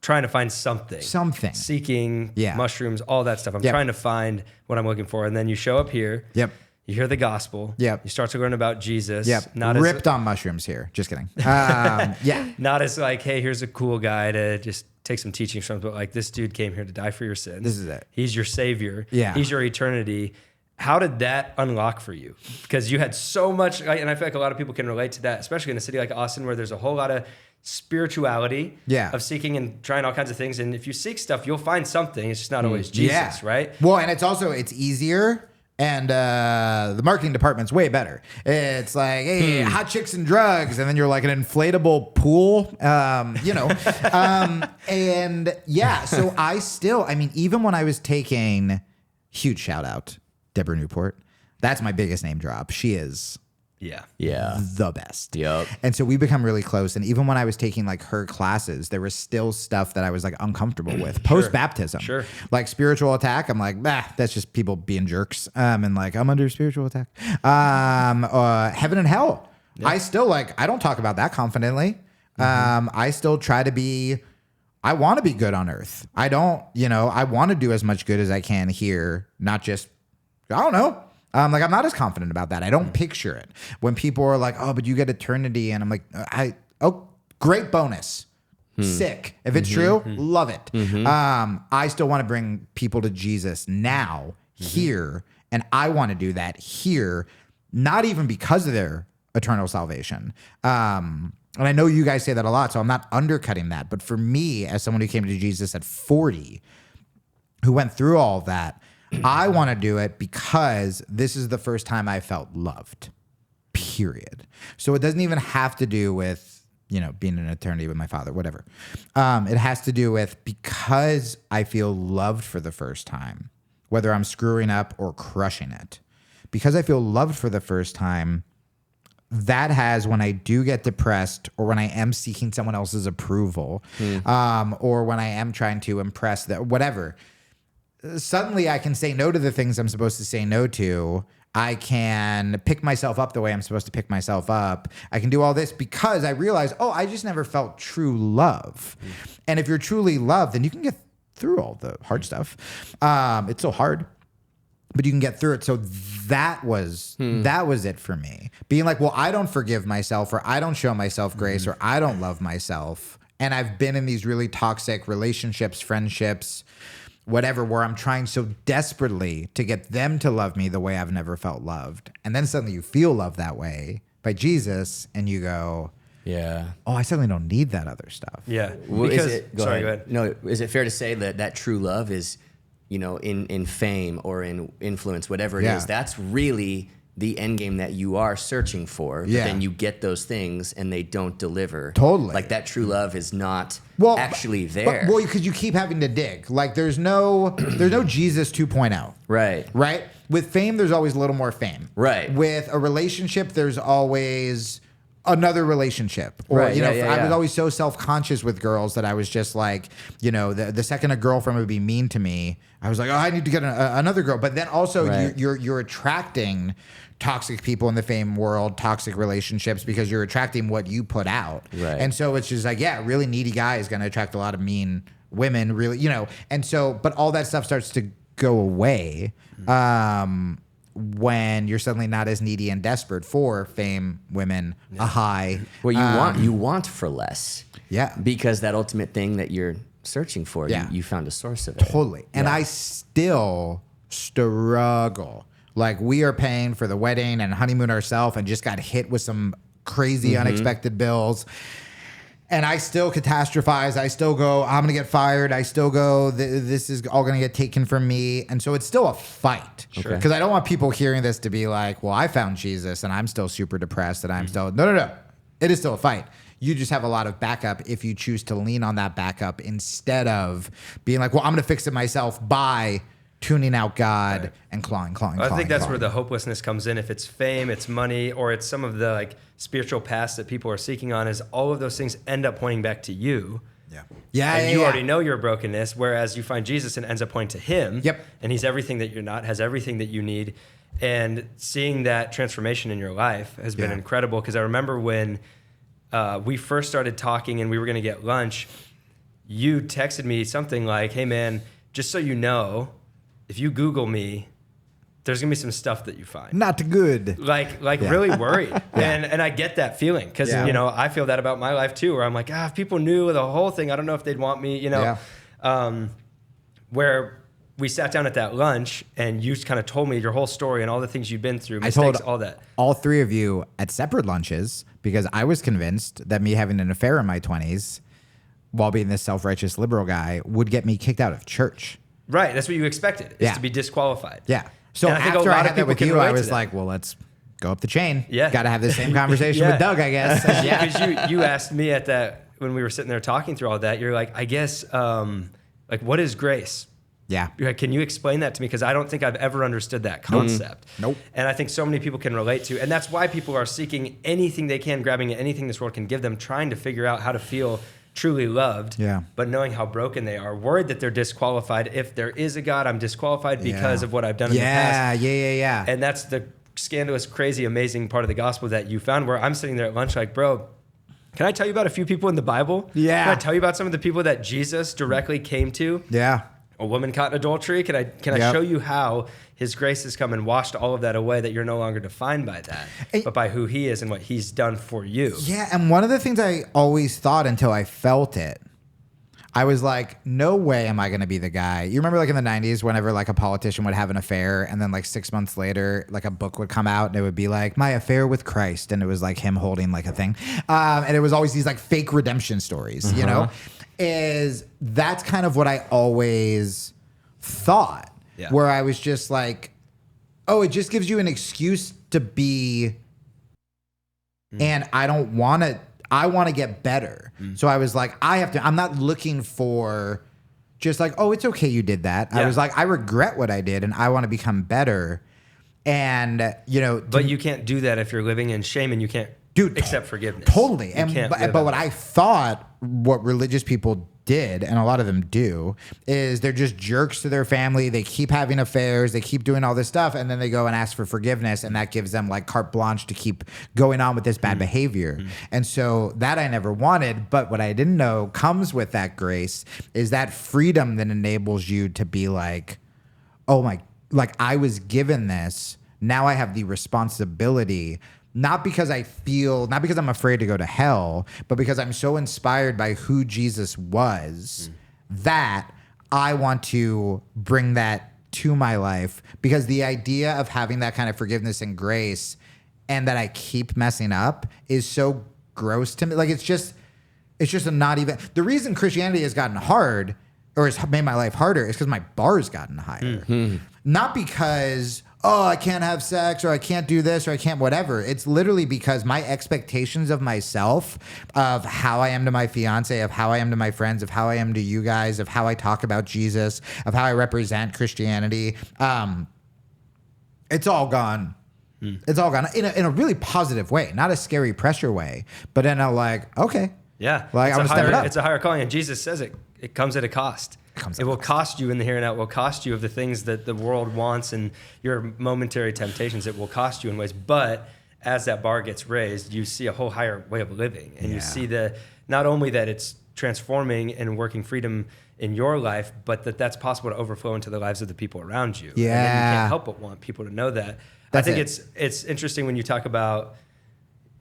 Speaker 1: trying to find something. Seeking mushrooms, all that stuff. I'm trying to find what I'm looking for. And then you show up here.
Speaker 2: Yep.
Speaker 1: You hear the gospel.
Speaker 2: Yep.
Speaker 1: You start to learn about Jesus.
Speaker 2: Yep.
Speaker 1: Not
Speaker 2: ripped on mushrooms here. Just kidding.
Speaker 1: Not as like, hey, here's a cool guy to just take some teaching from, but like this dude came here to die for your sins.
Speaker 2: This is it.
Speaker 1: He's your savior.
Speaker 2: Yeah.
Speaker 1: He's your eternity. How did that unlock for you? Because you had so much, and I feel like a lot of people can relate to that, especially in a city like Austin where there's a whole lot of spirituality of seeking and trying all kinds of things. And if you seek stuff, you'll find something. It's just not always Jesus, right?
Speaker 2: Well, and it's easier. And the marketing department's way better. It's like, hey, hot chicks and drugs. And then you're like an inflatable pool, and yeah, so even when I was taking, huge shout out, Deborah Newport. That's my biggest name drop. She is the best.
Speaker 3: Yep.
Speaker 2: And so we become really close. And even when I was taking like her classes, there was still stuff that I was like uncomfortable with post-baptism.
Speaker 1: Sure.
Speaker 2: Like spiritual attack. I'm like, that's just people being jerks. And like, I'm under spiritual attack. Heaven and hell. Yep. I don't talk about that confidently. I still try to I want to be good on earth. I don't, I want to do as much good as I can here. Not just, I don't know. I'm not as confident about that. I don't picture it. When people are like, oh, but you get eternity. And I'm like, great bonus. Sick. If it's true, love it. I still want to bring people to Jesus now, here. And I want to do that here, not even because of their eternal salvation. And I know you guys say that a lot, so I'm not undercutting that. But for me, as someone who came to Jesus at 40, who went through all of that, I want to do it because this is the first time I felt loved, period. So it doesn't even have to do with, being in eternity with my father, whatever. It has to do with because I feel loved for the first time, whether I'm screwing up or crushing it. Because I feel loved for the first time, that has, when I do get depressed or when I am seeking someone else's approval, or when I am trying to impress whatever, suddenly I can say no to the things I'm supposed to say no to. I can pick myself up the way I'm supposed to pick myself up. I can do all this because I realize, I just never felt true love. And if you're truly loved, then you can get through all the hard stuff. It's so hard, but you can get through it. So that was it for me. Being like, well, I don't forgive myself, or I don't show myself grace, or I don't love myself. And I've been in these really toxic relationships, friendships, whatever, where I'm trying so desperately to get them to love me the way I've never felt loved. And then suddenly you feel loved that way by Jesus, and you go, I suddenly don't need that other stuff.
Speaker 1: Yeah.
Speaker 3: Well,
Speaker 1: Because,
Speaker 3: go
Speaker 1: sorry,
Speaker 3: ahead.
Speaker 1: go ahead.
Speaker 3: No, is it fair to say that true love is, in fame or in influence, whatever it is, that's really the end game that you are searching for, but then you get those things and they don't deliver.
Speaker 2: Totally.
Speaker 3: Like that true love is not actually there.
Speaker 2: Because you keep having to dig. Like there's no Jesus 2.0. Right? With fame, there's always a little more fame.
Speaker 3: Right.
Speaker 2: With a relationship, there's always another relationship. Or, I was always so self-conscious with girls that I was just like, the second a girlfriend would be mean to me, I was like, I need to get another girl. But then also you're attracting toxic people in the fame world, toxic relationships, because you're attracting what you put out.
Speaker 3: Right.
Speaker 2: And so it's just like, a really needy guy is going to attract a lot of mean women, really, And so, but all that stuff starts to go away when you're suddenly not as needy and desperate for fame, women, a high.
Speaker 3: Well, you want for less.
Speaker 2: Yeah.
Speaker 3: Because that ultimate thing that you're searching for, you found a source of it.
Speaker 2: Totally. And I still struggle. Like we are paying for the wedding and honeymoon ourselves and just got hit with some crazy unexpected bills. And I still catastrophize. I still go, I'm going to get fired. I still go, this is all going to get taken from me. And so it's still a fight.
Speaker 3: Sure.
Speaker 2: Because I don't want people hearing this to be like, well, I found Jesus and I'm still super depressed and I'm still, no. It is still a fight. You just have a lot of backup if you choose to lean on that backup instead of being like, well, I'm going to fix it myself by tuning out God and clawing.
Speaker 1: I think that's where the hopelessness comes in. If it's fame, it's money, or it's some of the like spiritual paths that people are seeking on, is all of those things end up pointing back to you. And you already know your brokenness, whereas you find Jesus and it ends up pointing to him. And he's everything that you're not, has everything that you need. And seeing that transformation in your life has been incredible, because I remember when we first started talking and we were going to get lunch, you texted me something like, hey man, just so you know, if you Google me, there's gonna be some stuff that you find.
Speaker 2: Not good.
Speaker 1: Like really worried. And I get that feeling because, you know, I feel that about my life too, where I'm like, if people knew the whole thing, I don't know if they'd want me, you know. Where we sat down at that lunch and you kind of told me your whole story and all the things you've been through, mistakes, all that.
Speaker 2: All three of you at separate lunches because I was convinced that me having an affair in my 20s while being this self-righteous liberal guy would get me kicked out of church.
Speaker 1: Right. That's what you expected, is to be disqualified.
Speaker 2: Yeah. So after I had that with you, I was like, well, let's go up the chain. Yeah. Got to have the same conversation with Doug, I guess.
Speaker 1: Because you asked me at that, when we were sitting there talking through all that, you're like, I guess, like, what is grace?
Speaker 2: Yeah.
Speaker 1: You're like, can you explain that to me? Because I don't think I've ever understood that concept.
Speaker 2: Nope.
Speaker 1: And I think so many people can relate to. And that's why people are seeking anything they can, grabbing at anything this world can give them, trying to figure out how to feel truly loved, but knowing how broken they are, worried that they're disqualified. If there is a God, I'm disqualified because of what I've done in the past.
Speaker 2: Yeah.
Speaker 1: And that's the scandalous, crazy, amazing part of the gospel that you found, where I'm sitting there at lunch like, bro, can I tell you about a few people in the Bible?
Speaker 2: Yeah.
Speaker 1: Can I tell you about some of the people that Jesus directly came to?
Speaker 2: Yeah.
Speaker 1: A woman caught in adultery. Can I show you how his grace has come and washed all of that away, that you're no longer defined by that, but by who he is and what he's done for you?
Speaker 2: Yeah, and one of the things I always thought until I felt it, I was like, no way am I going to be the guy. You remember like in the 90s, whenever like a politician would have an affair and then like 6 months later, like a book would come out and it would be like, My Affair with Christ. And it was like him holding like a thing. And it was always these like fake redemption stories, you know? That's kind of what I always thought, where I was just like, oh, it just gives you an excuse to be, and I don't want to, I want to get better. So I was like, I'm not looking for just like, oh, it's okay you did that. I was like, I regret what I did and I want to become better. And, you know.
Speaker 1: But you can't do that if you're living in shame and you can't accept forgiveness.
Speaker 2: Totally. But what I thought what religious people did, and a lot of them do, is they're just jerks to their family. They keep having affairs. They keep doing all this stuff. And then they go and ask for forgiveness. And that gives them like carte blanche to keep going on with this bad behavior. And so that I never wanted. But what I didn't know comes with that grace is that freedom that enables you to be like, oh my, like I was given this. Now I have the responsibility, not because I'm afraid to go to hell, but because I'm so inspired by who Jesus was that I want to bring that to my life. Because the idea of having that kind of forgiveness and grace and that I keep messing up is so gross to me. Like it's just a not even, the reason Christianity has gotten hard or has made my life harder is because my bar's gotten higher. Not because, oh, I can't have sex or I can't do this or I can't whatever. It's literally because my expectations of myself, of how I am to my fiance, of how I am to my friends, of how I am to you guys, of how I talk about Jesus, of how I represent Christianity, it's all gone. It's all gone in a really positive way, not a scary pressure way, but in a like, okay.
Speaker 1: Yeah.
Speaker 2: Like,
Speaker 1: it's a higher calling. And Jesus says it comes at a cost. It will cost you in the here and now. It will cost you of the things that the world wants and your momentary temptations. It will cost you in ways. But as that bar gets raised, you see a whole higher way of living. And you see not only that it's transforming and working freedom in your life, but that's possible to overflow into the lives of the people around you.
Speaker 2: Yeah.
Speaker 1: And then you can't help but want people to know that. I think it's interesting when you talk about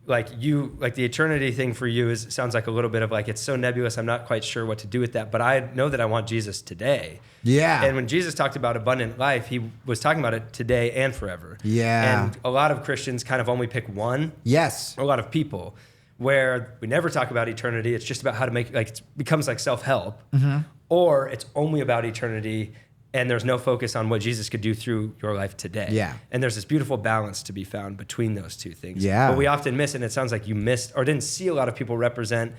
Speaker 1: like the eternity thing for you sounds like a little bit of like, it's so nebulous. I'm not quite sure what to do with that, but I know that I want Jesus today.
Speaker 2: Yeah.
Speaker 1: And when Jesus talked about abundant life, he was talking about it today and forever.
Speaker 2: Yeah.
Speaker 1: And a lot of Christians kind of only pick one.
Speaker 2: Yes.
Speaker 1: A lot of people where we never talk about eternity. It's just about how to make, like, it becomes like self-help, or it's only about eternity and there's no focus on what Jesus could do through your life today.
Speaker 2: Yeah.
Speaker 1: And there's this beautiful balance to be found between those two things.
Speaker 2: Yeah.
Speaker 1: But we often miss, and it sounds like you missed or didn't see a lot of people represent,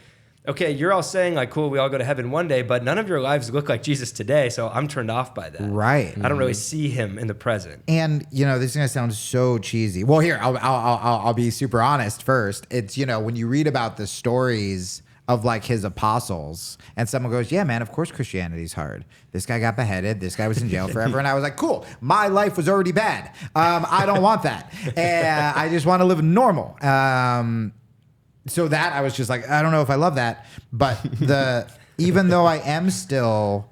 Speaker 1: okay, you're all saying like, cool, we all go to heaven one day, but none of your lives look like Jesus today, so I'm turned off by that.
Speaker 2: Right.
Speaker 1: I don't really see him in the present.
Speaker 2: And, you know, this is going to sound so cheesy. Well, here, I'll be super honest first. It's, you know, when you read about the stories of like his apostles and someone goes, yeah, man, of course Christianity's hard. This guy got beheaded. This guy was in jail forever. And I was like, cool, my life was already bad. I don't want that. And I just want to live normal. So that I was just like, I don't know if I love that, but even though I am still,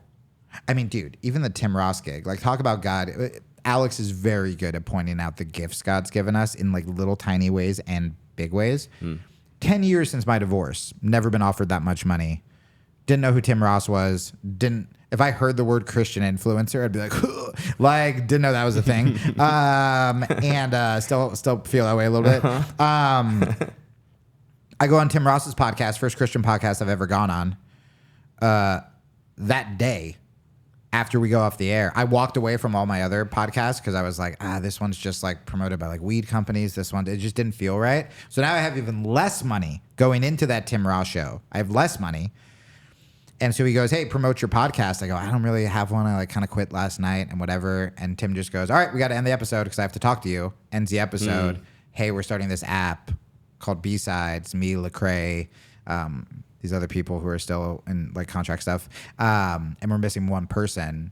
Speaker 2: I mean, dude, even the Tim Ross gig, like talk about God. Alex is very good at pointing out the gifts God's given us in like little tiny ways and big ways. 10 years since my divorce, never been offered that much money. Didn't know who Tim Ross was. If I heard the word Christian influencer, I'd be like, like, didn't know that was a thing. And still feel that way a little bit. I go on Tim Ross's podcast, first Christian podcast I've ever gone on. That day, after we go off the air, I walked away from all my other podcasts because I was like, this one's just like promoted by like weed companies. This one, it just didn't feel right. So now I have even less money going into that Tim Ross show. I have less money. And so he goes, hey, promote your podcast. I go, I don't really have one. I like kind of quit last night and whatever. And Tim just goes, all right, we got to end the episode because I have to talk to you. Ends the episode. Hey, we're starting this app called B-Sides, me, Lecrae, these other people who are still in like contract stuff. And we're missing one person.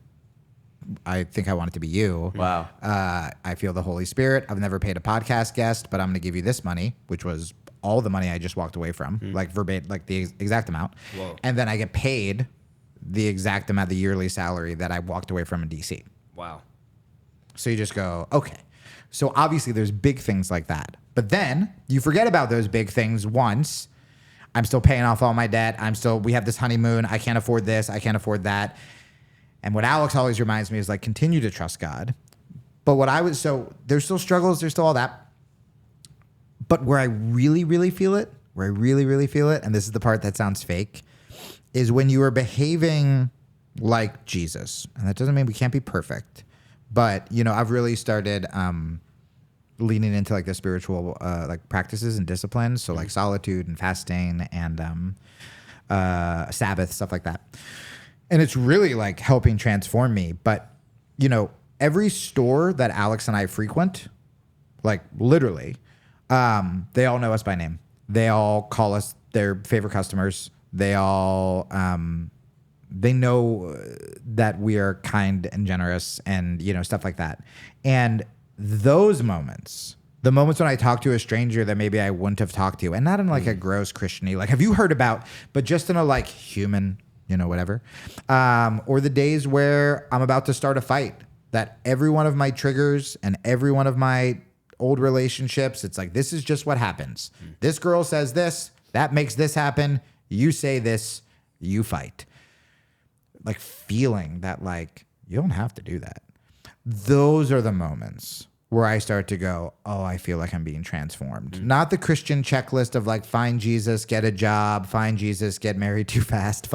Speaker 2: I think I want it to be you.
Speaker 3: Wow.
Speaker 2: I feel the Holy Spirit. I've never paid a podcast guest, but I'm going to give you this money, which was all the money I just walked away from, like verbatim, like the exact amount.
Speaker 1: Whoa.
Speaker 2: And then I get paid the exact amount, the yearly salary that I walked away from in DC.
Speaker 1: Wow.
Speaker 2: So you just go, okay. So obviously there's big things like that. But then you forget about those big things once. I'm still paying off all my debt. We have this honeymoon. I can't afford this. I can't afford that. And what Alex always reminds me is like, continue to trust God. But so there's still struggles. There's still all that. But where I really, really feel it, and this is the part that sounds fake, is when you are behaving like Jesus. And that doesn't mean we can't be perfect. But, I've really started leaning into like the spiritual like practices and disciplines. So like solitude and fasting and Sabbath, stuff like that. And it's really like helping transform me. But, every store that Alex and I frequent, like literally, they all know us by name. They all call us their favorite customers. They all, they know that we are kind and generous and, stuff like that. And those moments, the moments when I talk to a stranger that maybe I wouldn't have talked to, and not in like a gross Christian-y, like, have you heard about, but just in a like human, whatever. Or the days where I'm about to start a fight, that every one of my triggers and every one of my old relationships, it's like, this is just what happens. This girl says this, that makes this happen. You say this, you fight. Like feeling that like, you don't have to do that. Those are the moments where I start to go, oh, I feel like I'm being transformed. Not the Christian checklist of like, find Jesus, get a job, find Jesus, get married too fast,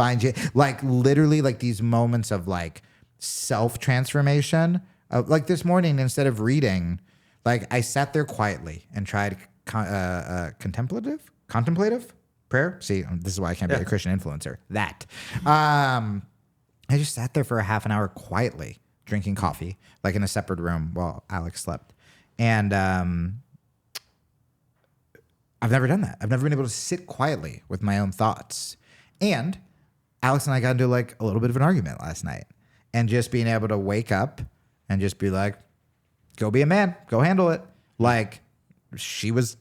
Speaker 2: like literally like these moments of like self-transformation. Like this morning, instead of reading, like I sat there quietly and tried contemplative prayer. See, this is why I can't be a Christian influencer. That. I just sat there for a half an hour quietly drinking coffee, like in a separate room while Alex slept. And I've never done that. I've never been able to sit quietly with my own thoughts. And Alex and I got into like a little bit of an argument last night. And just being able to wake up and just be like, go be a man, go handle it. Like she was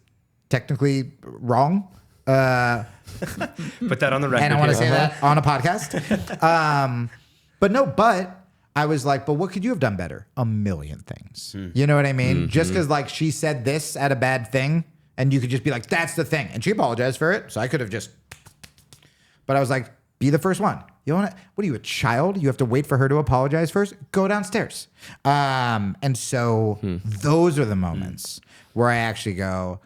Speaker 2: technically wrong.
Speaker 1: Put that on the record.
Speaker 2: And I want to say that on a podcast. But I was like, but what could you have done better? A million things. You know what I mean? Just because like she said this at a bad thing and you could just be like, that's the thing. And she apologized for it. So I could have just, but I was like, be the first one. You want to, what are you, a child? You have to wait for her to apologize first? Go downstairs. And so those are the moments where I actually go,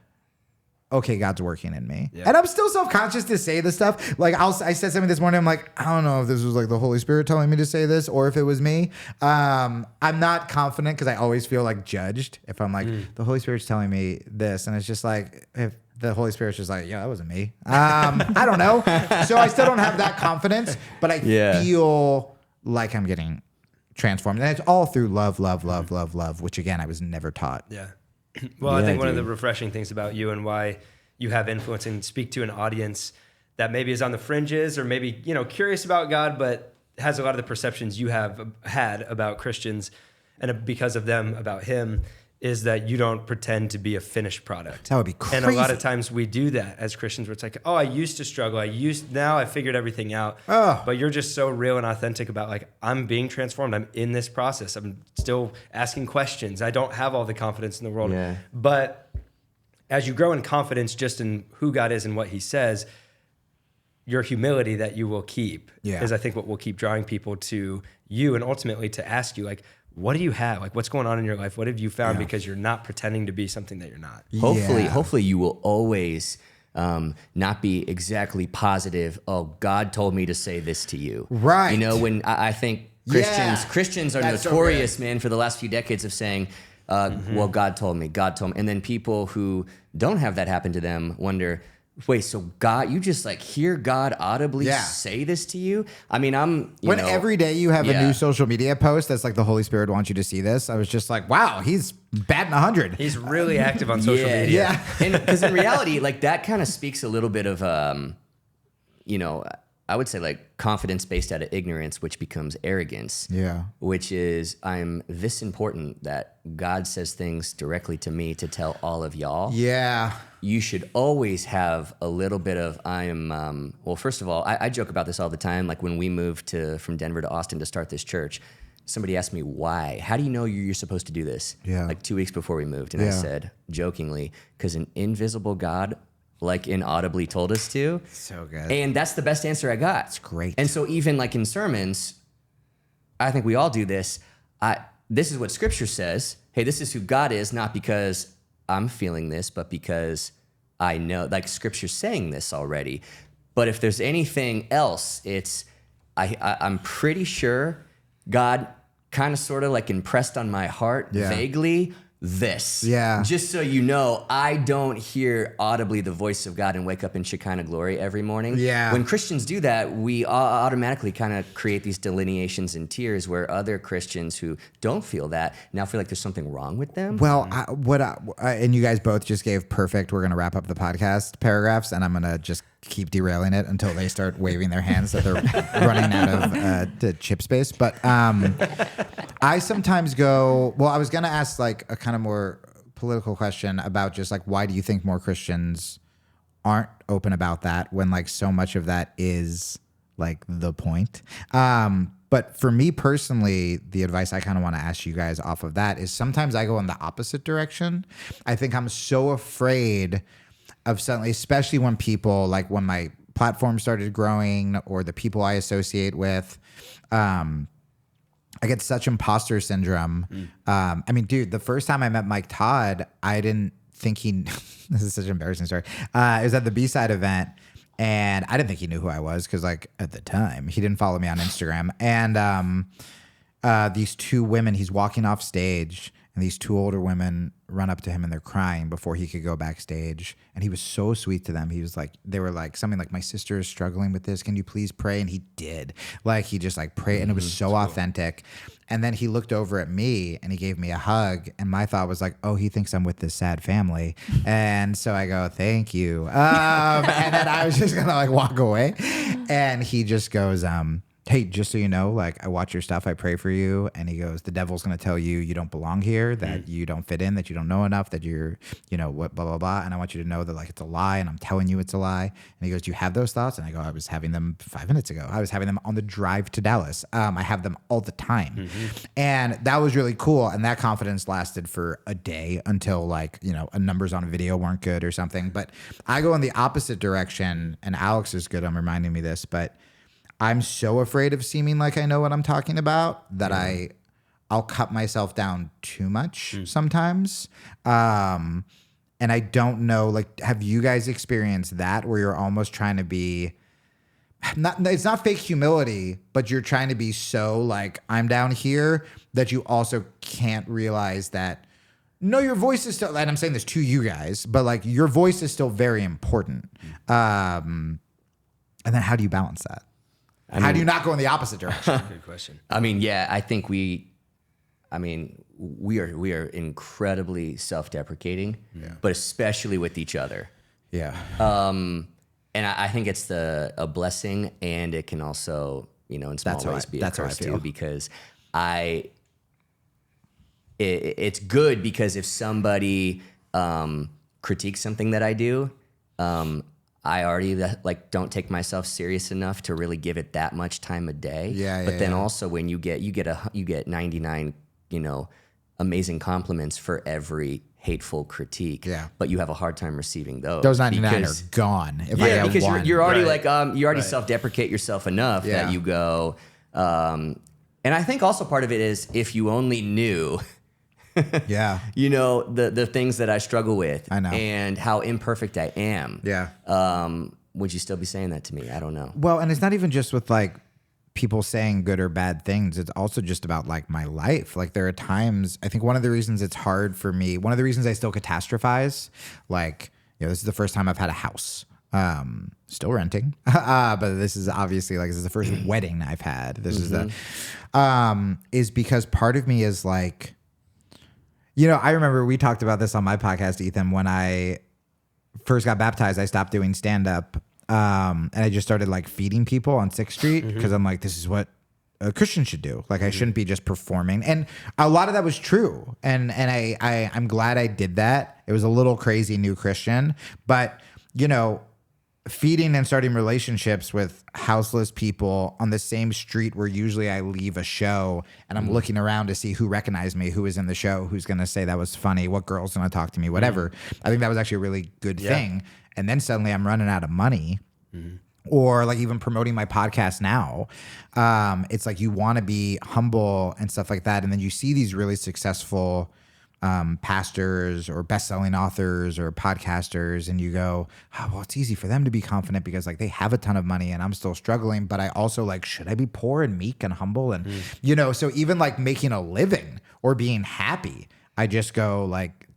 Speaker 2: okay, God's working in me. Yeah. And I'm still self-conscious to say this stuff. Like I said something this morning. I'm like, I don't know if this was like the Holy Spirit telling me to say this or if it was me. I'm not confident because I always feel like judged if I'm like, the Holy Spirit's telling me this. And it's just like, if the Holy Spirit's just like, yeah, that wasn't me. I don't know. So I still don't have that confidence, but I feel like I'm getting transformed. And it's all through love, which again, I was never taught.
Speaker 1: Yeah. Well, I think one of the refreshing things about you and why you have influence and speak to an audience that maybe is on the fringes or maybe, curious about God, but has a lot of the perceptions you have had about Christians and because of them about him is that you don't pretend to be a finished product.
Speaker 2: That would be crazy.
Speaker 1: And a lot of times we do that as Christians where it's like, oh, I used to struggle. Now I figured everything out.
Speaker 2: Oh.
Speaker 1: But you're just so real and authentic about like, I'm being transformed. I'm in this process. I'm still asking questions. I don't have all the confidence in the world.
Speaker 3: Yeah.
Speaker 1: But as you grow in confidence just in who God is and what he says, your humility that you will keep is I think what will keep drawing people to you and ultimately to ask you like, what do you have? Like, what's going on in your life? What have you found? Because you're not pretending to be something that you're not.
Speaker 3: Hopefully you will always not be exactly positive. Oh, God told me to say this to you.
Speaker 2: Right.
Speaker 3: You know, when I think Christians are
Speaker 2: That's
Speaker 3: notorious, man, for the last few decades of saying, well, God told me. And then people who don't have that happen to them wonder, wait, so God, you just like hear God audibly say this to you? I mean,
Speaker 2: every day you have a new social media post that's like the Holy Spirit wants you to see this, I was just like, wow, he's batting 100.
Speaker 1: He's really active on social media.
Speaker 2: Yeah.
Speaker 3: And because in reality, like that kind of speaks a little bit of, I would say like confidence based out of ignorance, which becomes arrogance.
Speaker 2: Yeah.
Speaker 3: Which is, I'm this important that God says things directly to me to tell all of y'all.
Speaker 2: Yeah.
Speaker 3: You should always have a little bit of, well, first of all, I joke about this all the time. Like when we moved from Denver to Austin to start this church, somebody asked me, why? How do you know you're supposed to do this?
Speaker 2: Yeah.
Speaker 3: Like 2 weeks before we moved. And I said, jokingly, because an invisible God like inaudibly told us to.
Speaker 2: So good.
Speaker 3: And that's the best answer I got.
Speaker 2: It's great.
Speaker 3: And so even like in sermons, I think we all do this. This is what Scripture says. Hey, this is who God is, not because I'm feeling this, but because I know, like Scripture's saying this already. But if there's anything else, it's I'm pretty sure God kind of sort of like impressed on my heart vaguely this.
Speaker 2: Yeah.
Speaker 3: Just so you know, I don't hear audibly the voice of God and wake up in Shekinah glory every morning.
Speaker 2: Yeah.
Speaker 3: When Christians do that, we automatically kind of create these delineations and tiers where other Christians who don't feel that now feel like there's something wrong with them.
Speaker 2: Well, and you guys both just gave perfect, we're going to wrap up the podcast paragraphs, and I'm going to just keep derailing it until they start waving their hands that they're running out of the chip space. But I sometimes go, well, I was going to ask like a kind of more political question about just like, why do you think more Christians aren't open about that when like so much of that is like the point? But for me personally, the advice I kind of want to ask you guys off of that is sometimes I go in the opposite direction. I think I'm so afraid of suddenly, especially when people, like when my platform started growing or the people I associate with, I get such imposter syndrome. I mean, dude, the first time I met Matott, I didn't think this is such an embarrassing story. It was at the B-side event, and I didn't think he knew who I was because, like, at the time, he didn't follow me on Instagram. And these two women, he's walking off stage, and these two older women run up to him and they're crying before he could go backstage. And he was so sweet to them. He was like, they were like something like, my sister is struggling with this. Can you please pray? And he did. Like, he just like prayed, and it was so authentic. And then he looked over at me and he gave me a hug. And my thought was like, oh, he thinks I'm with this sad family. And so I go, thank you. And then I was just gonna like walk away. And he just goes, hey, just so you know, like, I watch your stuff, I pray for you. And he goes, the devil's going to tell you you don't belong here, that you don't fit in, that you don't know enough, that you're, you know, what, blah, blah, blah. And I want you to know that, like, it's a lie, and I'm telling you it's a lie. And he goes, do you have those thoughts? And I go, I was having them 5 minutes ago. I was having them on the drive to Dallas. I have them all the time. And that was really cool. And that confidence lasted for a day until, like, you know, numbers on a video weren't good or something. But I go in the opposite direction, and Alex is good. I'm reminding me this, but I'm so afraid of seeming like I know what I'm talking about that I'll cut myself down too much sometimes. And I don't know, like, have you guys experienced that where you're almost trying to be, it's not fake humility, but you're trying to be so like, I'm down here, that you also can't realize that, no, your voice is still, and I'm saying this to you guys, but like your voice is still very important. And then how do you balance that? How do you not go in the opposite direction?
Speaker 1: Good question.
Speaker 3: I mean, yeah, I think we are incredibly self-deprecating, but especially with each other.
Speaker 2: Yeah.
Speaker 3: And I think it's a blessing, and it can also, you know, in small ways be a curse too, because it's good because if somebody critiques something that I do, I already like don't take myself serious enough to really give it that much time a day. But then also when you get 99, amazing compliments for every hateful critique.
Speaker 2: Yeah.
Speaker 3: But you have a hard time receiving those.
Speaker 2: Those 99 are gone. If I get
Speaker 3: because
Speaker 2: one.
Speaker 3: you're already
Speaker 1: Right.
Speaker 3: you already self-deprecate yourself enough that you go. And I think also part of it is if you only knew.
Speaker 2: Yeah.
Speaker 3: The things that I struggle with.
Speaker 2: I know.
Speaker 3: And how imperfect I am.
Speaker 2: Yeah.
Speaker 3: Would you still be saying that to me? I don't know.
Speaker 2: Well, and it's not even just with like people saying good or bad things. It's also just about like my life. Like there are times, I think one of the reasons it's hard for me, one of the reasons I still catastrophize, like, this is the first time I've had a house. Still renting. But this is obviously this is the first wedding I've had. This is is because part of me is like, I remember we talked about this on my podcast, Ethan, when I first got baptized, I stopped doing stand-up. And I just started like feeding people on 6th Street because I'm like, this is what a Christian should do. Like I shouldn't be just performing. And a lot of that was true. And I'm glad I did that. It was a little crazy new Christian, but feeding and starting relationships with houseless people on the same street where usually I leave a show and I'm looking around to see who recognized me, who was in the show, who's going to say that was funny, what girl's going to talk to me, whatever. I think that was actually a really good thing. And then suddenly I'm running out of money or like even promoting my podcast now. It's like you want to be humble and stuff like that. And then you see these really successful pastors or best-selling authors or podcasters, and you go, well, it's easy for them to be confident because like they have a ton of money and I'm still struggling, but I also like, should I be poor and meek and humble? And, so even like making a living or being happy, I just go like,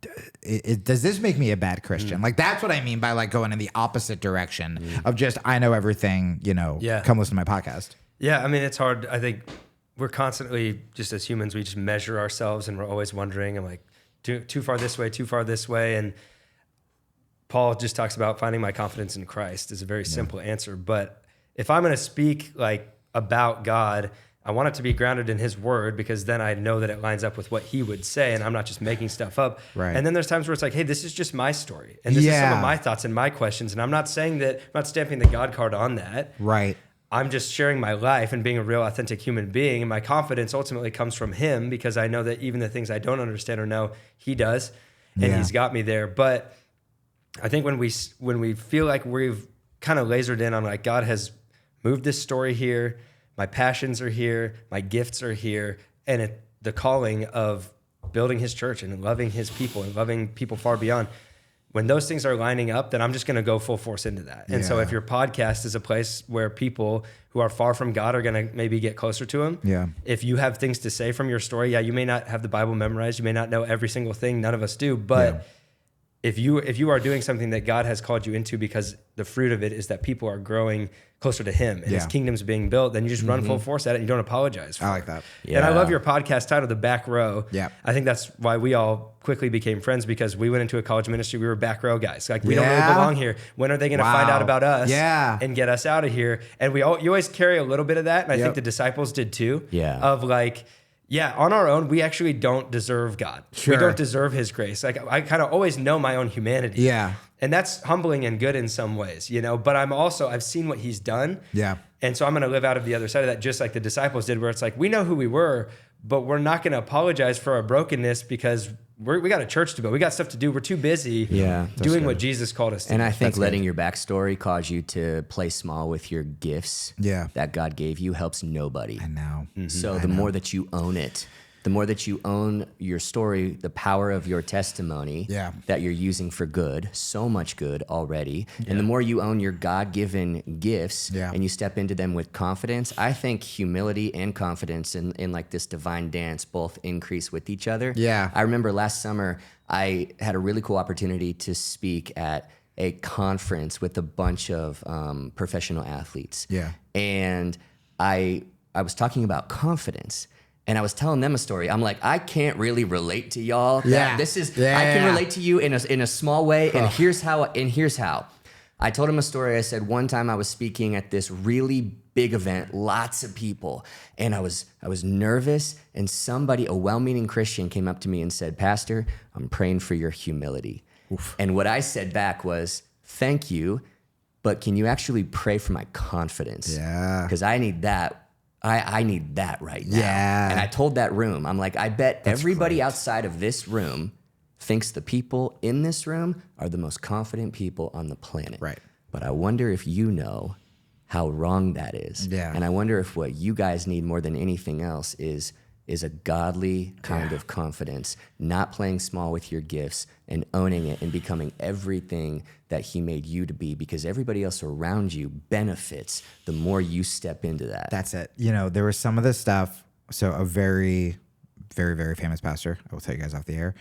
Speaker 2: does this make me a bad Christian? Like, that's what I mean by like going in the opposite direction of just, I know everything, come listen to my podcast.
Speaker 1: Yeah. I mean, it's hard. I think we're constantly just as humans, we just measure ourselves and we're always wondering, I'm like, too far this way, too far this way. And Paul just talks about finding my confidence in Christ is a very simple answer. But if I'm going to speak like about God, I want it to be grounded in his word because then I know that it lines up with what he would say and I'm not just making stuff up.
Speaker 2: Right.
Speaker 1: And then there's times where it's like, hey, this is just my story. And this is some of my thoughts and my questions. And I'm not saying that, I'm not stamping the God card on that.
Speaker 2: Right.
Speaker 1: I'm just sharing my life and being a real authentic human being. And my confidence ultimately comes from him because I know that even the things I don't understand or know, he does. And he's got me there. But I think when we feel like we've kind of lasered in on like, God has moved this story here, my passions are here, my gifts are here, and the calling of building his church and loving his people and loving people far beyond. When those things are lining up, then I'm just going to go full force into that. And so if your podcast is a place where people who are far from God are going to maybe get closer to him. If you have things to say from your story, you may not have the Bible memorized. You may not know every single thing. None of us do. But if you are doing something that God has called you into because the fruit of it is that people are growing closer to him and his kingdom's being built, then you just run full force at it and you don't apologize for
Speaker 2: I like that.
Speaker 1: And I love your podcast title, The Back Row. I think that's why we all quickly became friends because we went into a college ministry. We were back row guys. Like we don't really belong here. When are they going to find out about us and get us out of here? And you always carry a little bit of that. And I think the disciples did too. Of like, on our own, we actually don't deserve God. We don't deserve his grace. Like I kind of always know my own humanity. And that's humbling and good in some ways, but I've seen what he's done. And so I'm going to live out of the other side of that, just like the disciples did, where it's like, we know who we were, but we're not going to apologize for our brokenness because we got a church to build. We got stuff to do. We're too busy doing what Jesus called us to do.
Speaker 3: And I think letting your backstory cause you to play small with your gifts that God gave you helps nobody.
Speaker 2: I know.
Speaker 3: So the more that you own it, the more that you own your story, the power of your testimony that you're using for good, so much good already, and the more you own your God-given gifts and you step into them with confidence, I think humility and confidence in like this divine dance both increase with each other. I remember last summer, I had a really cool opportunity to speak at a conference with a bunch of professional athletes. And I was talking about confidence. And I was telling them a story. I'm like, I can't really relate to y'all. I can relate to you in a small way. And here's how. I told him a story. I said one time I was speaking at this really big event, lots of people, and I was nervous, and somebody, a well-meaning Christian, came up to me and said, "Pastor, I'm praying for your humility." Oof. And what I said back was, "Thank you, but can you actually pray for my confidence?
Speaker 2: Yeah.
Speaker 3: Because I need that. I need that right now."
Speaker 2: Yeah.
Speaker 3: And I told that room, I'm like, I bet everybody outside of this room thinks the people in this room are the most confident people on the planet.
Speaker 2: Right.
Speaker 3: But I wonder if you know how wrong that is.
Speaker 2: Yeah.
Speaker 3: And I wonder if what you guys need more than anything else is a godly kind of confidence, not playing small with your gifts and owning it and becoming everything that he made you to be, because everybody else around you benefits the more you step into that.
Speaker 2: That's it. You know, there was some of this stuff. So a very, very, very famous pastor, I will tell you guys off the air.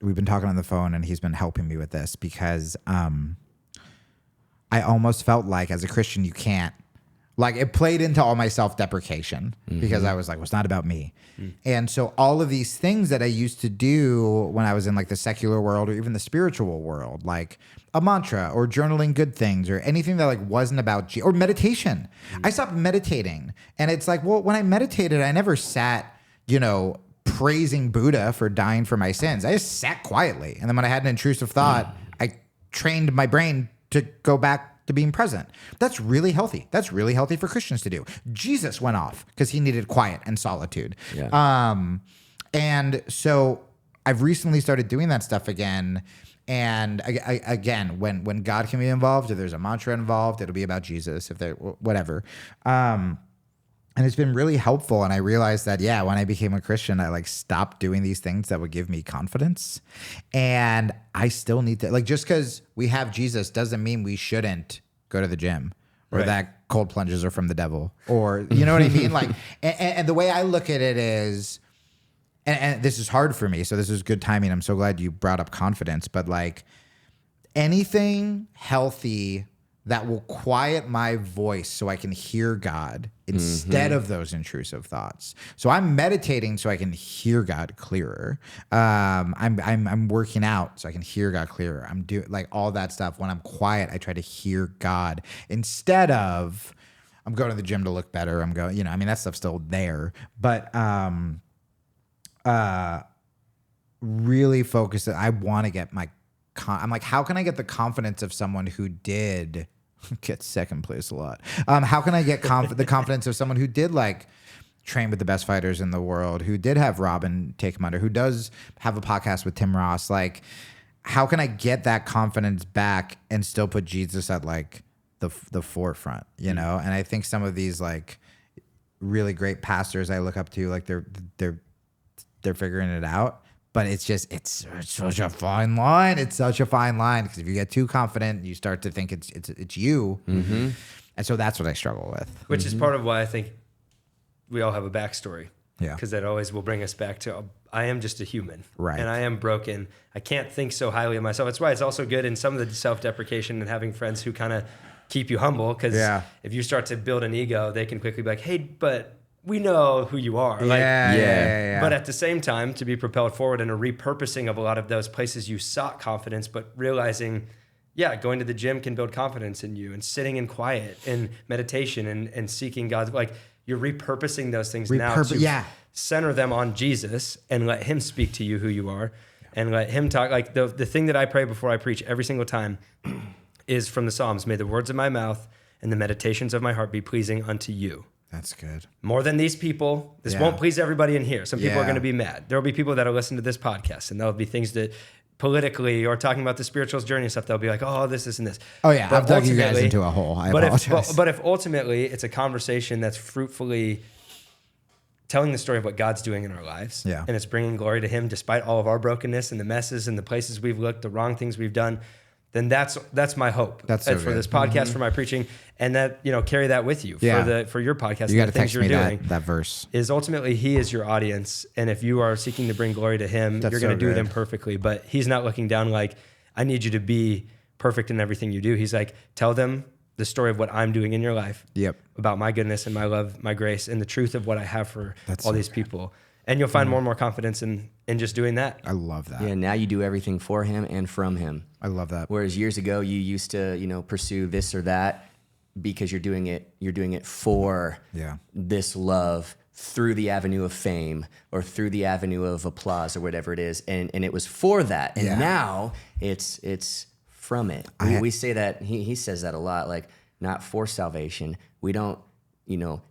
Speaker 2: We've been talking on the phone and he's been helping me with this because I almost felt like as a Christian, you can't, like it played into all my self-deprecation because I was like, well, it's not about me. And so all of these things that I used to do when I was in like the secular world or even the spiritual world, like a mantra or journaling good things or anything that like wasn't about or meditation. I stopped meditating. And it's like, well, when I meditated, I never sat, you know, praising Buddha for dying for my sins. I just sat quietly. And then when I had an intrusive thought, I trained my brain to go back to being present. That's really healthy. That's really healthy for Christians to do. Jesus went off because he needed quiet and solitude.
Speaker 3: Yeah.
Speaker 2: And so I've recently started doing that stuff again. And again, when God can be involved, if there's a mantra involved, it'll be about Jesus, if there, whatever. And it's been really helpful. And I realized that, yeah, when I became a Christian, I like stopped doing these things that would give me confidence. And I still need to, like, just because we have Jesus doesn't mean we shouldn't go to the gym or that cold plunges are from the devil or, you know what I mean? Like, and the way I look at it is, and this is hard for me, so this is good timing. I'm so glad you brought up confidence, but like anything healthy that will quiet my voice so I can hear God instead of those intrusive thoughts. So I'm meditating so I can hear God clearer. I'm working out so I can hear God clearer. I'm doing like all that stuff. When I'm quiet, I try to hear God instead of I'm going to the gym to look better. I'm going, you know, I mean, that stuff's still there, but really focused. I want to get my I'm like, how can I get the confidence of someone who did get second place a lot? How can I get the confidence of someone who did like train with the best fighters in the world, who did have Robin take him under, who does have a podcast with Tim Ross? Like, how can I get that confidence back and still put Jesus at like the forefront, you know? And I think some of these like really great pastors I look up to, like they're figuring it out. But it's such a fine line. It's such a fine line because if you get too confident, you start to think it's you. And so that's what I struggle with.
Speaker 1: Which is part of why I think we all have a backstory.
Speaker 2: Yeah.
Speaker 1: Because that always will bring us back to, I am just a human.
Speaker 2: Right.
Speaker 1: And I am broken. I can't think so highly of myself. That's why it's also good in some of the self-deprecation and having friends who kind of keep you humble. Because if you start to build an ego, they can quickly be like, hey, but we know who you are.
Speaker 2: Yeah.
Speaker 1: But at the same time, to be propelled forward in a repurposing of a lot of those places you sought confidence, but realizing, going to the gym can build confidence in you, and sitting in quiet and meditation and seeking God's, like you're repurposing those things now to center them on Jesus and let him speak to you who you are and let him talk. Like the thing that I pray before I preach every single time is from the Psalms, may the words of my mouth and the meditations of my heart be pleasing unto you.
Speaker 2: That's good.
Speaker 1: More than these people. This won't please everybody in here. Some people are going to be mad. There will be people that will listen to this podcast, and there'll be things that politically or talking about the spiritual journey and stuff, they'll be like, oh, this and this.
Speaker 2: Oh, yeah.
Speaker 1: But
Speaker 2: I've dug you guys into a hole. I apologize.
Speaker 1: But if ultimately it's a conversation that's fruitfully telling the story of what God's doing in our lives, and it's bringing glory to him despite all of our brokenness and the messes and the places we've looked, the wrong things we've done, then that's my hope.
Speaker 2: That's so
Speaker 1: for
Speaker 2: good.
Speaker 1: this podcast, for my preaching, and that carry that with you for your podcast.
Speaker 2: You got to
Speaker 1: and the things
Speaker 2: text
Speaker 1: you're
Speaker 2: me
Speaker 1: doing.
Speaker 2: that verse.
Speaker 1: Is ultimately he is your audience, and if you are seeking to bring glory to him, you're going to do them perfectly. But he's not looking down like, I need you to be perfect in everything you do. He's like, tell them the story of what I'm doing in your life.
Speaker 2: Yep.
Speaker 1: About my goodness and my love, my grace, and the truth of what I have for all these people. And you'll find more and more confidence in just doing that.
Speaker 2: I love that.
Speaker 3: Yeah, now you do everything for him and from him.
Speaker 2: I love that.
Speaker 3: Whereas years ago, you used to, pursue this or that because you're doing it for this love through the avenue of fame or through the avenue of applause or whatever it is. And it was for that. And now it's from it. We say that, he says that a lot, like not for salvation. We don't,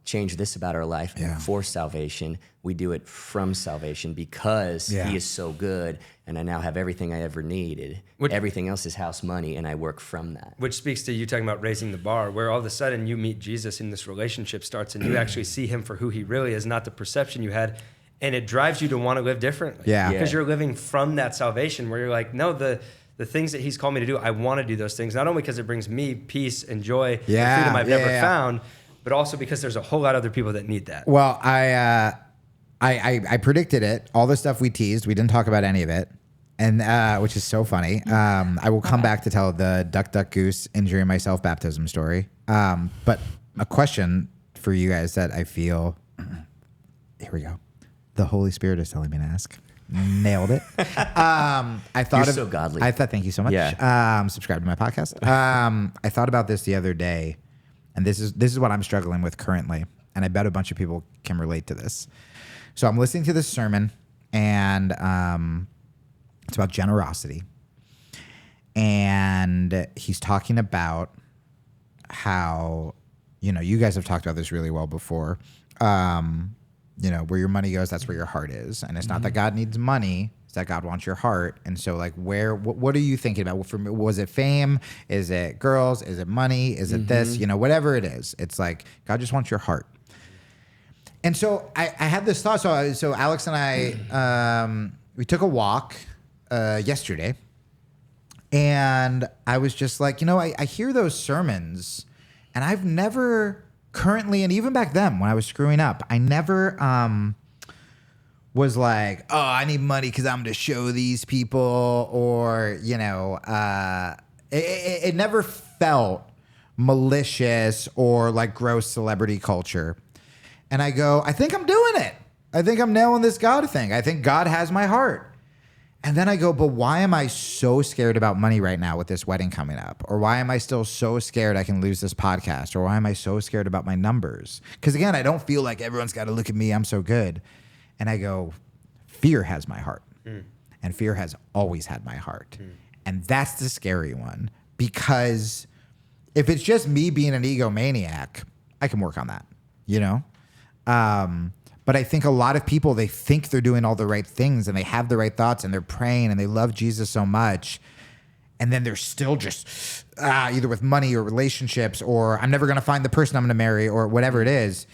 Speaker 3: change this about our life for salvation. We do it from salvation because he is so good and I now have everything I ever needed. Everything else is house money and I work from that.
Speaker 1: Which speaks to you talking about raising the bar, where all of a sudden you meet Jesus and this relationship starts and you actually see him for who he really is, not the perception you had. And it drives you to want to live differently. Because you're living from that salvation where you're like, no, the things that he's called me to do, I want to do those things. Not only because it brings me peace and joy, and freedom I've never found, but also because there's a whole lot of other people that need that.
Speaker 2: Well, I predicted it. All the stuff we teased, we didn't talk about any of it, and which is so funny. I will come back to tell the duck goose injuring myself baptism story. But a question for you guys that I feel, here we go. The Holy Spirit is telling me to ask. Nailed it. I thought
Speaker 3: You're so godly.
Speaker 2: Thank you so much.
Speaker 3: Yeah.
Speaker 2: Subscribe to my podcast. I thought about this the other day, and this is what I'm struggling with currently, and I bet a bunch of people can relate to this. So I'm listening to this sermon, and it's about generosity, and he's talking about how, you guys have talked about this really well before. Where your money goes, that's where your heart is. And it's not that God needs money, it's that God wants your heart. And so like what are you thinking about? Was it fame? Is it girls? Is it money? Is it this? Whatever it is. It's like God just wants your heart. And so I had this thought. So Alex and I, we took a walk yesterday. And I was just like, I hear those sermons and I've never... currently, and even back then when I was screwing up, I never was like, oh, I need money because I'm going to show these people, or, it never felt malicious or like gross celebrity culture. And I go, I think I'm doing it. I think I'm nailing this God thing. I think God has my heart. And then I go, but why am I so scared about money right now with this wedding coming up? Or why am I still so scared I can lose this podcast? Or why am I so scared about my numbers? Because again, I don't feel like everyone's got to look at me. I'm so good. And I go, fear has my heart. And fear has always had my heart. And that's the scary one. Because if it's just me being an egomaniac, I can work on that, But I think a lot of people, they think they're doing all the right things and they have the right thoughts and they're praying and they love Jesus so much. And then they're still just either with money or relationships, or I'm never going to find the person I'm going to marry, or whatever it is.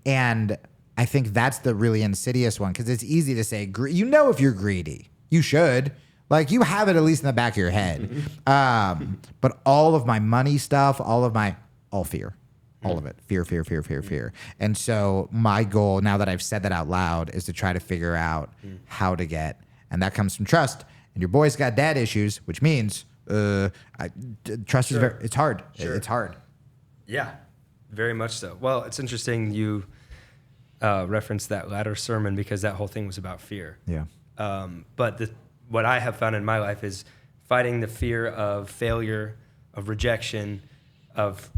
Speaker 2: And I think that's the really insidious one, because it's easy to say, if you're greedy, you should. Like, you have it at least in the back of your head. But all of my money stuff, all fear. All of it. Fear. And so my goal, now that I've said that out loud, is to try to figure out how to get, and that comes from trust. And your boy's got dad issues, which means trust is it's hard.
Speaker 1: Sure.
Speaker 2: It's hard.
Speaker 1: Yeah, very much so. Well, it's interesting you referenced that latter sermon, because that whole thing was about fear.
Speaker 2: Yeah.
Speaker 1: But what I have found in my life is fighting the fear of failure, of rejection, of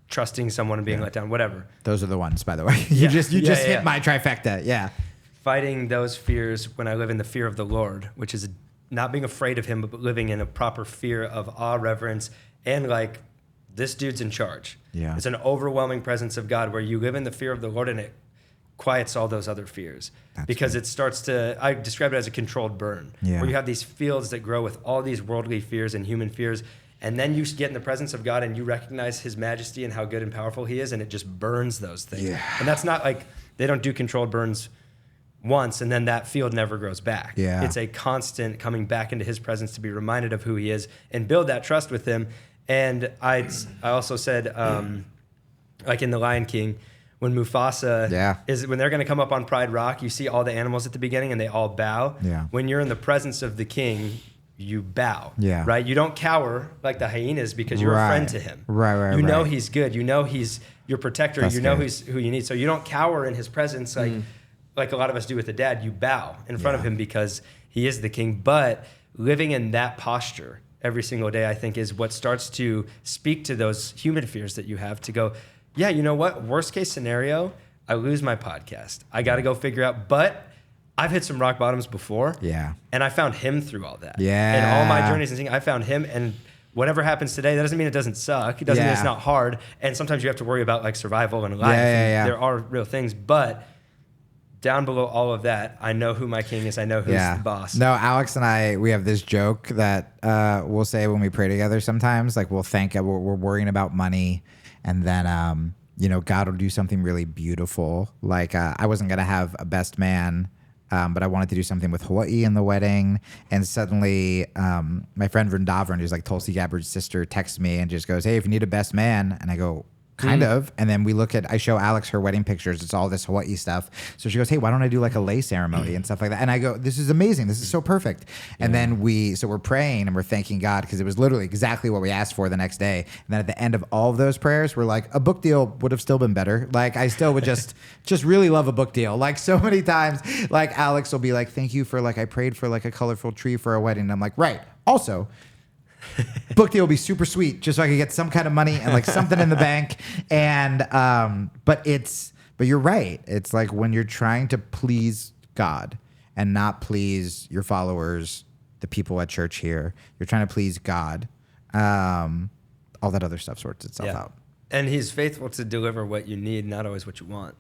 Speaker 1: trusting someone and being let down, whatever.
Speaker 2: Those are the ones, by the way. You just hit my trifecta. Yeah.
Speaker 1: Fighting those fears when I live in the fear of the Lord, which is not being afraid of him, but living in a proper fear of awe, reverence, and like, this dude's in charge.
Speaker 2: Yeah.
Speaker 1: It's an overwhelming presence of God where you live in the fear of the Lord, and it quiets all those other fears. Because it starts to, I describe it as a controlled burn, where you have these fields that grow with all these worldly fears and human fears. And then you get in the presence of God and you recognize his majesty and how good and powerful he is, and it just burns those things. Yeah. And that's not like, they don't do controlled burns once and then that field never grows back.
Speaker 2: Yeah.
Speaker 1: It's a constant coming back into his presence to be reminded of who he is and build that trust with him. And I also said, like in The Lion King, when Mufasa when they're going to come up on Pride Rock, you see all the animals at the beginning and they all bow.
Speaker 2: Yeah.
Speaker 1: When you're in the presence of the king, you bow, right? You don't cower like the hyenas, because you're a friend to him. You know he's good. You know he's your protector. That's who you need. So you don't cower in his presence like a lot of us do with a dad, you bow in front of him because he is the king. But living in that posture every single day, I think, is what starts to speak to those human fears that you have to go, yeah, you know what? Worst case scenario, I lose my podcast. I got to go figure out, but I've hit some rock bottoms before.
Speaker 2: Yeah.
Speaker 1: And I found him through all that.
Speaker 2: Yeah.
Speaker 1: And all my journeys and things, I found him. And whatever happens today, that doesn't mean it doesn't suck. It doesn't mean it's not hard. And sometimes you have to worry about like survival and life. And there are real things. But down below all of that, I know who my king is. I know who's the boss.
Speaker 2: No, Alex and I, we have this joke that we'll say when we pray together sometimes. Like we're worrying about money. And then, you know, God will do something really beautiful. Like I wasn't going to have a best man, but I wanted to do something with Hawaii in the wedding. And suddenly my friend Vrindavan, who's like Tulsi Gabbard's sister, texts me and just goes, hey, if you need a best man. And I go, kind of. And then I show Alex her wedding pictures. It's all this Hawaii stuff. So she goes, hey, why don't I do like a lay ceremony and stuff like that? And I go, this is amazing. This is so perfect. And then we're praying and we're thanking God because it was literally exactly what we asked for the next day. And then at the end of all of those prayers, we're like, a book deal would have still been better. Like I still would just really love a book deal. Like so many times, like Alex will be like, thank you for like, I prayed for like a colorful tree for a wedding. And I'm like, right. Also, book deal will be super sweet just so I could get some kind of money and like something in the bank. And but you're right. It's like when you're trying to please God and not please your followers, the people at church here, you're trying to please God. All that other stuff sorts itself out.
Speaker 1: And he's faithful to deliver what you need, not always what you want.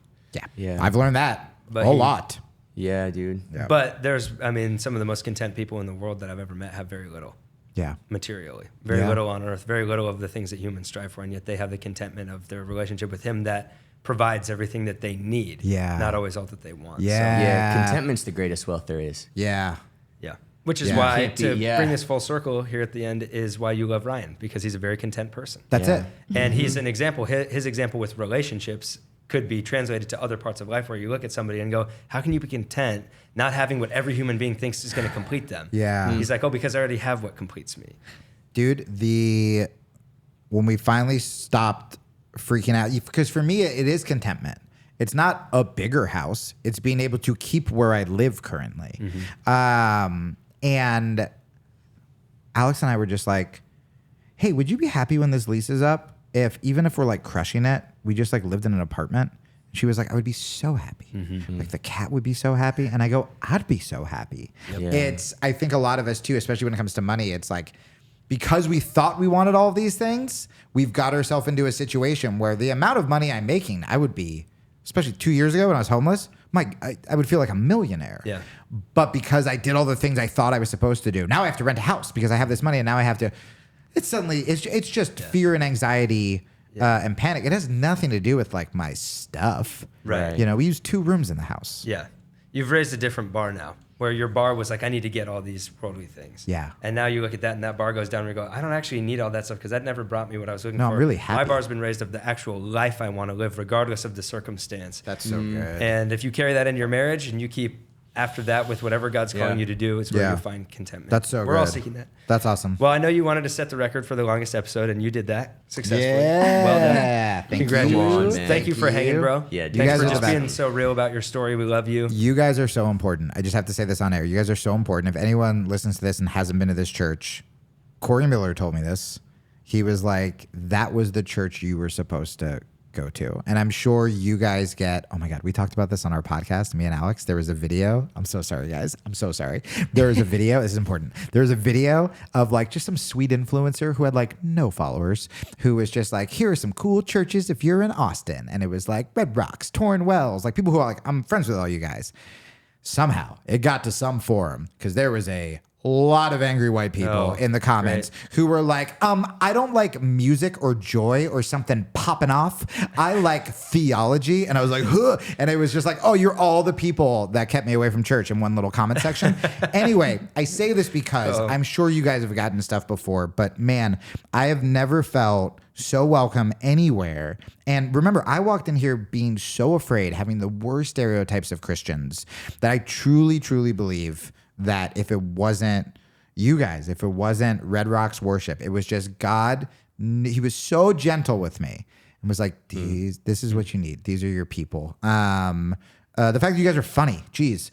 Speaker 2: Yeah. I've learned that a lot.
Speaker 3: Yeah, dude.
Speaker 2: Yeah.
Speaker 1: But some of the most content people in the world that I've ever met have very little.
Speaker 2: Yeah.
Speaker 1: Materially. Very little on earth, very little of the things that humans strive for, and yet they have the contentment of their relationship with him that provides everything that they need.
Speaker 2: Yeah.
Speaker 1: Not always all that they want.
Speaker 2: Yeah.
Speaker 3: Yeah, contentment's the greatest wealth there is.
Speaker 2: Yeah.
Speaker 1: Yeah. Which is why,
Speaker 3: Can't be-
Speaker 1: bring this full circle here at the end, is why you love Ryan, because he's a very content person.
Speaker 2: That's it.
Speaker 1: And he's an example. His example with relationships could be translated to other parts of life where you look at somebody and go, how can you be content not having what every human being thinks is going to complete them?
Speaker 2: Yeah.
Speaker 1: He's like, oh, because I already have what completes me.
Speaker 2: Dude, when we finally stopped freaking out, because for me, it is contentment. It's not a bigger house. It's being able to keep where I live currently. And Alex and I were just like, hey, would you be happy when this lease is up? Even if we're like crushing it, we just like lived in an apartment. She was like, I would be so happy. Like the cat would be so happy. And I go, I'd be so happy.
Speaker 3: Yeah.
Speaker 2: I think a lot of us too, especially when it comes to money, it's like, because we thought we wanted all of these things, we've got ourselves into a situation where the amount of money I'm making, I would be, especially 2 years ago when I was homeless, I would feel like a millionaire.
Speaker 1: Yeah.
Speaker 2: But because I did all the things I thought I was supposed to do, now I have to rent a house because I have this money, and now I have to. It's just fear and anxiety and panic. It has nothing to do with like my stuff.
Speaker 1: Right.
Speaker 2: You know, we use 2 rooms in the house.
Speaker 1: Yeah. You've raised a different bar now, where your bar was like, I need to get all these worldly things.
Speaker 2: Yeah.
Speaker 1: And now you look at that and that bar goes down and you go, I don't actually need all that stuff because that never brought me what I was looking for.
Speaker 2: No, I'm really happy.
Speaker 1: My bar's been raised of the actual life I want to live, regardless of the circumstance.
Speaker 2: That's so good.
Speaker 1: And if you carry that in your marriage and you keep after that with whatever God's calling you to do, it's where you find contentment.
Speaker 2: That's so good.
Speaker 1: We're all seeking that.
Speaker 2: That's awesome.
Speaker 1: Well, I know you wanted to set the record for the longest episode, and you did that successfully.
Speaker 2: Yeah.
Speaker 1: Well done.
Speaker 2: Thank
Speaker 1: Congratulations.
Speaker 3: you.
Speaker 1: Thank you for hanging, bro.
Speaker 3: Yeah, dude.
Speaker 2: You
Speaker 1: Thanks
Speaker 2: guys
Speaker 1: for
Speaker 2: are
Speaker 1: just
Speaker 2: the
Speaker 1: being
Speaker 2: best.
Speaker 1: so real about your story. We love you.
Speaker 2: You guys are so important. I just have to say this on air. You guys are so important. If anyone listens to this and hasn't been to this church, Corey Miller told me this. He was like, that was the church you were supposed to go to. And I'm sure you guys oh my God, we talked about this on our podcast, me and Alex. There was a video. I'm so sorry, guys. I'm so sorry. There was a video. This is important. There was a video of like just some sweet influencer who had like no followers, who was just like, here are some cool churches if you're in Austin. And it was like Red Rocks, Torn Wells, like people who are like, I'm friends with all you guys. Somehow it got to some forum because there was a lot of angry white people in the comments who were like, I don't like music or joy or something popping off. I like theology. And I was like, huh. And it was just like, oh, you're all the people that kept me away from church in one little comment section. Anyway, I say this because I'm sure you guys have gotten stuff before, but man, I have never felt so welcome anywhere. And remember, I walked in here being so afraid, having the worst stereotypes of Christians, that I truly, truly believe that if it wasn't you guys, if it wasn't Red Rocks worship, it was just God. He was so gentle with me and was like, this is what you need. These are your people. The fact that you guys are funny. Jeez.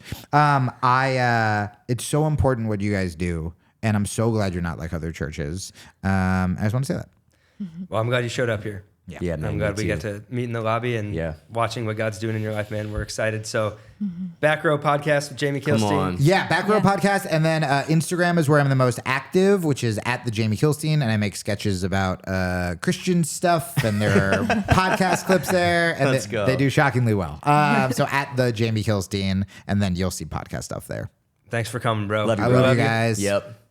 Speaker 2: It's so important what you guys do. And I'm so glad you're not like other churches. I just want to say that.
Speaker 1: Well, I'm glad you showed up here.
Speaker 3: Yeah, man.
Speaker 1: I'm glad we got to meet in the lobby and watching what God's doing in your life, man. We're excited. So, Back Row Podcast with Jamie Kilstein.
Speaker 3: Come on.
Speaker 2: Yeah, Back Row Podcast. And then Instagram is where I'm the most active, which is at the Jamie Kilstein. And I make sketches about Christian stuff. And there are podcast clips there. And they do shockingly well. So at the Jamie Kilstein. And then you'll see podcast stuff there.
Speaker 1: Thanks for coming, bro.
Speaker 3: Love you,
Speaker 2: I
Speaker 3: bro.
Speaker 2: love you guys.
Speaker 3: Yep.